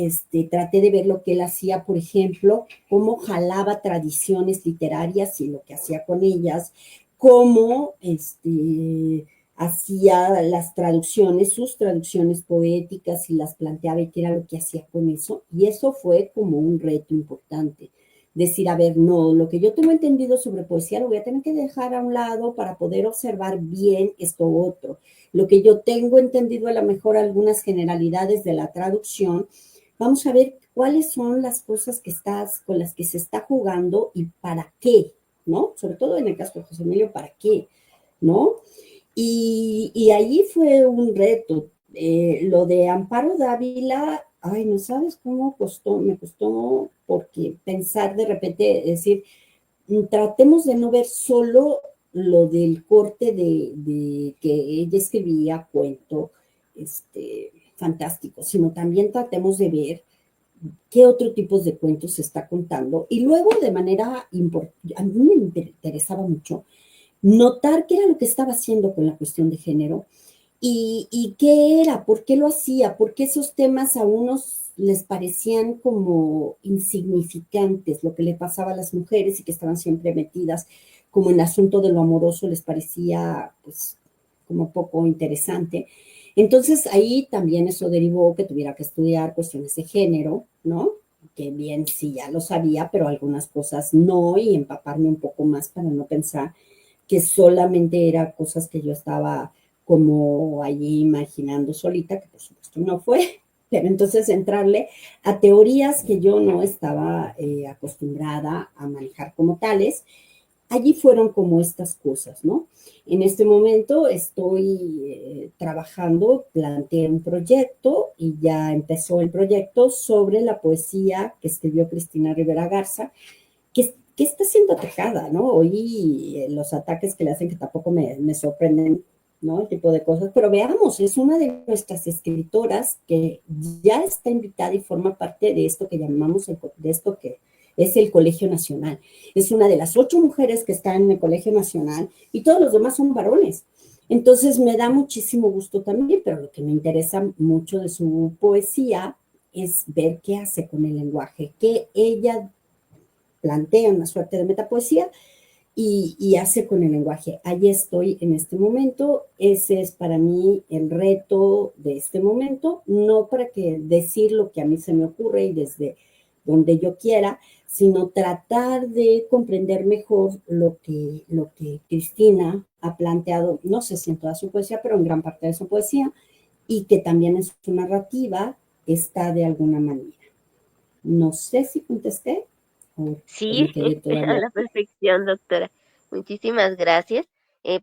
traté de ver lo que él hacía, por ejemplo, cómo jalaba tradiciones literarias y lo que hacía con ellas, cómo hacía las traducciones, sus traducciones poéticas y las planteaba y qué era lo que hacía con eso. Y eso fue como un reto importante. Decir, a ver, no, lo que yo tengo entendido sobre poesía lo voy a tener que dejar a un lado para poder observar bien esto otro. Lo que yo tengo entendido, a lo mejor algunas generalidades de la traducción, vamos a ver cuáles son las cosas con las que se está jugando y para qué, ¿no? Sobre todo en el caso de José Emilio, ¿para qué? ¿No? Y ahí fue un reto. Lo de Amparo Dávila, ay, no sabes cómo me costó, porque pensar de repente, decir, tratemos de no ver solo lo del corte de que ella escribía cuento fantástico, sino también tratemos de ver qué otro tipo de cuentos se está contando. Y luego de manera importante, a mí me interesaba mucho notar qué era lo que estaba haciendo con la cuestión de género y qué era, por qué lo hacía, por qué esos temas a unos les parecían como insignificantes, lo que le pasaba a las mujeres y que estaban siempre metidas como en el asunto de lo amoroso les parecía pues como poco interesante. Entonces ahí también eso derivó que tuviera que estudiar cuestiones de género, ¿no? Que bien sí ya lo sabía, pero algunas cosas no, y empaparme un poco más para no pensar que solamente era cosas que yo estaba como allí imaginando solita, que por supuesto no fue, pero entonces entrarle a teorías que yo no estaba acostumbrada a manejar como tales. Allí fueron como estas cosas, ¿no? En este momento estoy trabajando, planteé un proyecto y ya empezó el proyecto sobre la poesía que escribió Cristina Rivera Garza, que está siendo atacada, ¿no? Hoy los ataques que le hacen que tampoco me sorprenden, ¿no? El tipo de cosas, pero veamos, es una de nuestras escritoras que ya está invitada y forma parte de esto que llamamos, de esto que es el Colegio Nacional. Es una de las 8 mujeres que están en el Colegio Nacional y todos los demás son varones. Entonces me da muchísimo gusto también, pero lo que me interesa mucho de su poesía es ver qué hace con el lenguaje, qué ella plantea una suerte de metapoesía y hace con el lenguaje. Allí estoy en este momento. Ese es para mí el reto de este momento, no para que decir lo que a mí se me ocurre y desde donde yo quiera, sino tratar de comprender mejor lo que Cristina ha planteado, no sé si en toda su poesía, pero en gran parte de su poesía, y que también en su narrativa está de alguna manera. No sé si contesté o Sí, me quedé a todavía. la perfección, doctora. Muchísimas gracias.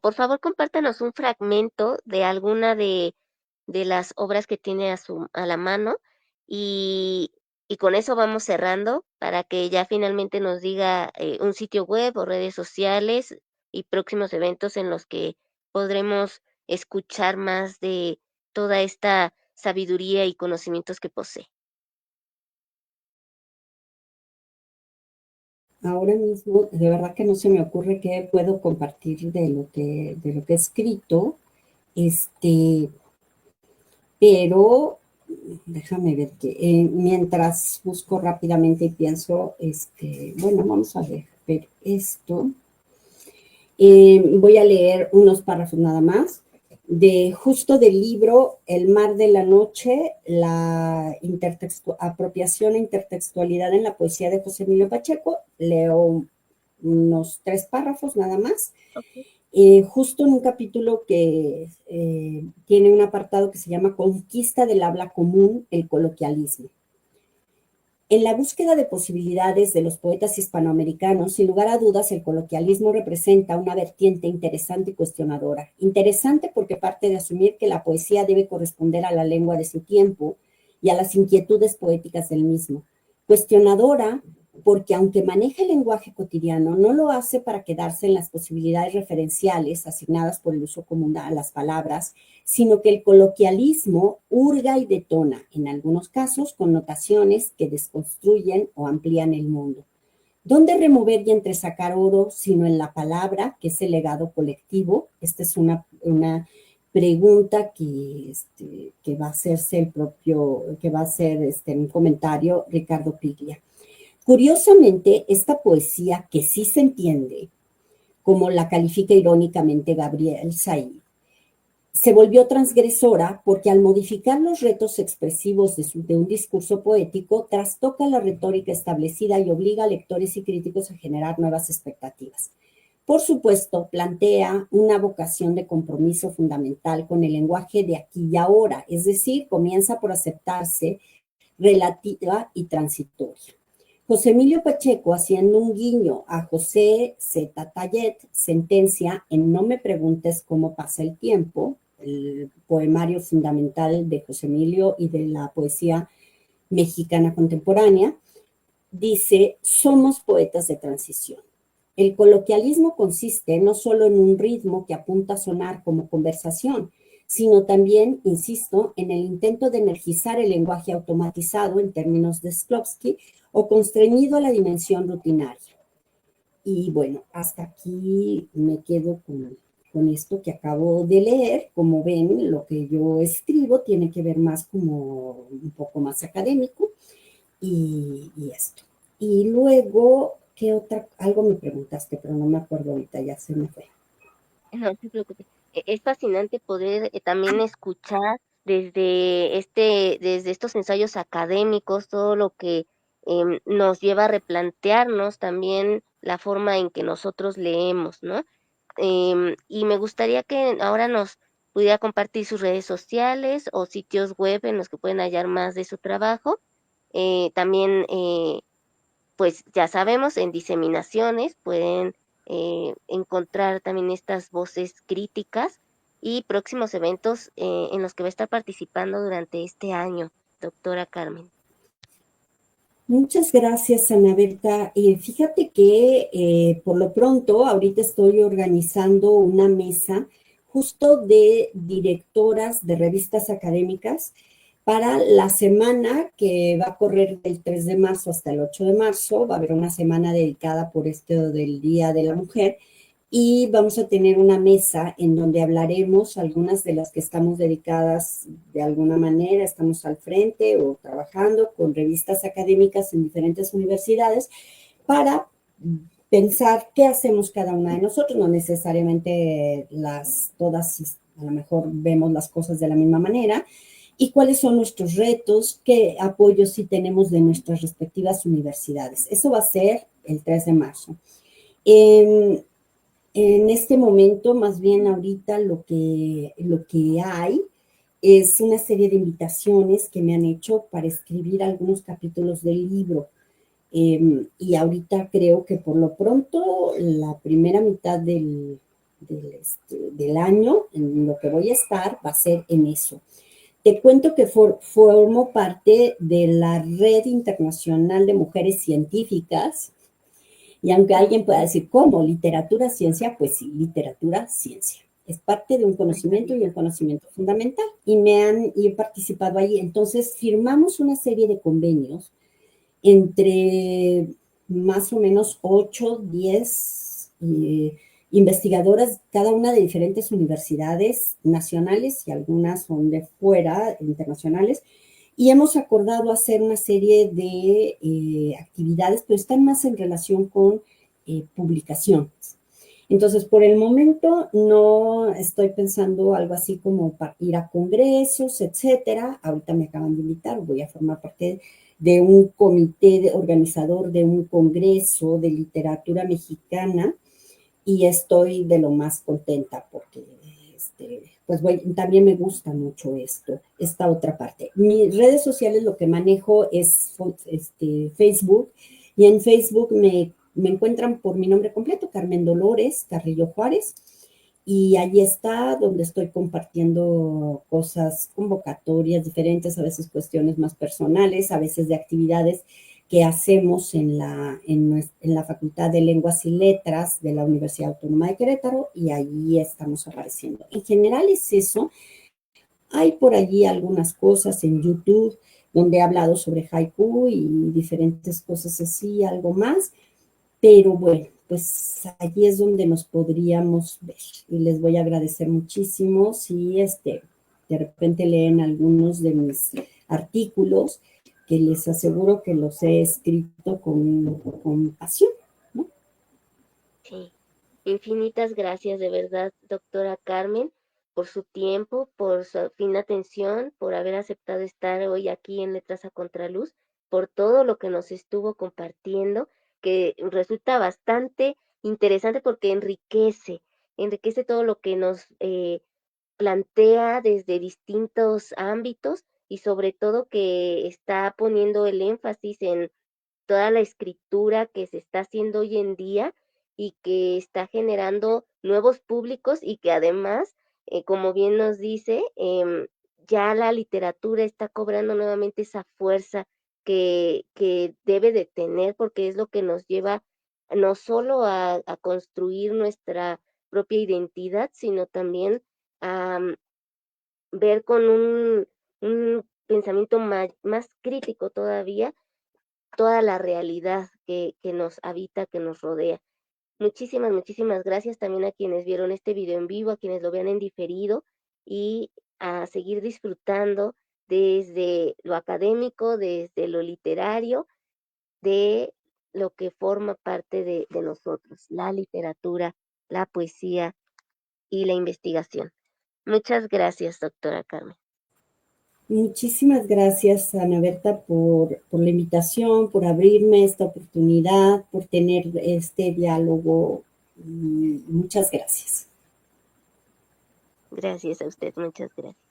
Por favor, compártanos un fragmento de alguna de las obras que tiene a la mano y, y con eso vamos cerrando para que ya finalmente nos diga un sitio web o redes sociales y próximos eventos en los que podremos escuchar más de toda esta sabiduría y conocimientos que posee. ahora mismo, de verdad que no se me ocurre qué puedo compartir de lo que he escrito, este, pero déjame ver que mientras busco rápidamente y pienso, bueno, vamos a ver esto. Voy a leer unos párrafos nada más. Justo del libro El mar de la noche, la apropiación e intertextualidad en la poesía de José Emilio Pacheco. Leo unos 3 párrafos nada más. Ok. Justo en un capítulo que tiene un apartado que se llama Conquista del habla común, el coloquialismo. En la búsqueda de posibilidades de los poetas hispanoamericanos, sin lugar a dudas, el coloquialismo representa una vertiente interesante y cuestionadora. Interesante porque parte de asumir que la poesía debe corresponder a la lengua de su tiempo y a las inquietudes poéticas del mismo. Cuestionadora porque aunque maneja el lenguaje cotidiano, no lo hace para quedarse en las posibilidades referenciales asignadas por el uso común a las palabras, sino que el coloquialismo hurga y detona, en algunos casos, connotaciones que desconstruyen o amplían el mundo. ¿Dónde remover y entresacar oro, sino en la palabra, que es el legado colectivo? Esta es una pregunta que va a hacerse que va a hacer un comentario Ricardo Piglia. Curiosamente, esta poesía que sí se entiende, como la califica irónicamente Gabriel Said, se volvió transgresora porque al modificar los retos expresivos de un discurso poético, trastoca la retórica establecida y obliga a lectores y críticos a generar nuevas expectativas. Por supuesto, plantea una vocación de compromiso fundamental con el lenguaje de aquí y ahora, es decir, comienza por aceptarse relativa y transitoria. José Emilio Pacheco, haciendo un guiño a José Z. Tayet, sentencia en No me preguntes cómo pasa el tiempo, el poemario fundamental de José Emilio y de la poesía mexicana contemporánea, dice, somos poetas de transición. El coloquialismo consiste no solo en un ritmo que apunta a sonar como conversación, sino también, insisto, en el intento de energizar el lenguaje automatizado en términos de Shklovsky o constreñido a la dimensión rutinaria. Y bueno, hasta aquí me quedo con esto que acabo de leer. Como ven, lo que yo escribo tiene que ver más como un poco más académico y esto. Y luego, ¿qué otra? Algo me preguntaste, pero no me acuerdo ahorita, ya se me fue. No te preocupes. Es fascinante poder también escuchar desde estos ensayos académicos, todo lo que nos lleva a replantearnos también la forma en que nosotros leemos, ¿no? Y me gustaría que ahora nos pudiera compartir sus redes sociales o sitios web en los que pueden hallar más de su trabajo. También pues ya sabemos, en diseminaciones pueden encontrar también estas voces críticas y próximos eventos en los que va a estar participando durante este año, doctora Carmen. Muchas gracias, Ana Berta. Fíjate que por lo pronto, ahorita estoy organizando una mesa justo de directoras de revistas académicas para la semana que va a correr del 3 de marzo hasta el 8 de marzo. Va a haber una semana dedicada por esto del Día de la Mujer y vamos a tener una mesa en donde hablaremos algunas de las que estamos dedicadas de alguna manera, estamos al frente o trabajando con revistas académicas en diferentes universidades para pensar qué hacemos cada una de nosotros, no necesariamente todas a lo mejor vemos las cosas de la misma manera, y cuáles son nuestros retos, qué apoyos sí tenemos de nuestras respectivas universidades. Eso va a ser el 3 de marzo. En este momento, más bien ahorita lo que hay es una serie de invitaciones que me han hecho para escribir algunos capítulos del libro. Y ahorita creo que por lo pronto la primera mitad del año, en lo que voy a estar, va a ser en eso. Te cuento que formo parte de la Red Internacional de Mujeres Científicas, y aunque alguien pueda decir, ¿cómo? ¿Literatura, ciencia? Pues sí, literatura, ciencia. Es parte de un conocimiento y un conocimiento fundamental. Y he participado ahí. Entonces, firmamos una serie de convenios entre más o menos 8, 10 investigadoras, cada una de diferentes universidades nacionales y algunas son de fuera, internacionales, y hemos acordado hacer una serie de actividades, pero están más en relación con publicaciones. Entonces, por el momento no estoy pensando algo así como para ir a congresos, etcétera. Ahorita me acaban de invitar, voy a formar parte de un comité organizador de un congreso de literatura mexicana y estoy de lo más contenta porque pues también me gusta mucho esta otra parte. Mis redes sociales lo que manejo es Facebook, y en Facebook me encuentran por mi nombre completo, Carmen Dolores Carrillo Juárez, y allí está donde estoy compartiendo cosas, convocatorias diferentes, a veces cuestiones más personales, a veces de actividades que hacemos en la Facultad de Lenguas y Letras de la Universidad Autónoma de Querétaro, y allí estamos apareciendo. En general es eso. Hay por allí algunas cosas en YouTube donde he hablado sobre haiku y diferentes cosas así, algo más, pero bueno, pues allí es donde nos podríamos ver. Y les voy a agradecer muchísimo si de repente leen algunos de mis artículos, que les aseguro que los he escrito con pasión, ¿no? Sí, infinitas gracias de verdad, doctora Carmen, por su tiempo, por su fina atención, por haber aceptado estar hoy aquí en Letras a Contraluz, por todo lo que nos estuvo compartiendo, que resulta bastante interesante porque enriquece todo lo que nos plantea desde distintos ámbitos y sobre todo que está poniendo el énfasis en toda la escritura que se está haciendo hoy en día y que está generando nuevos públicos y que además, como bien nos dice, ya la literatura está cobrando nuevamente esa fuerza que debe de tener porque es lo que nos lleva no solo a construir nuestra propia identidad, sino también a ver con un pensamiento más crítico todavía toda la realidad que nos habita, que nos rodea. Muchísimas, muchísimas gracias también a quienes vieron este video en vivo, a quienes lo vean en diferido y a seguir disfrutando desde lo académico, desde lo literario, de lo que forma parte de nosotros, la literatura, la poesía y la investigación. Muchas gracias, doctora Carmen. Muchísimas gracias, Ana Berta, por la invitación, por abrirme esta oportunidad, por tener este diálogo. Y muchas gracias. Gracias a usted, muchas gracias.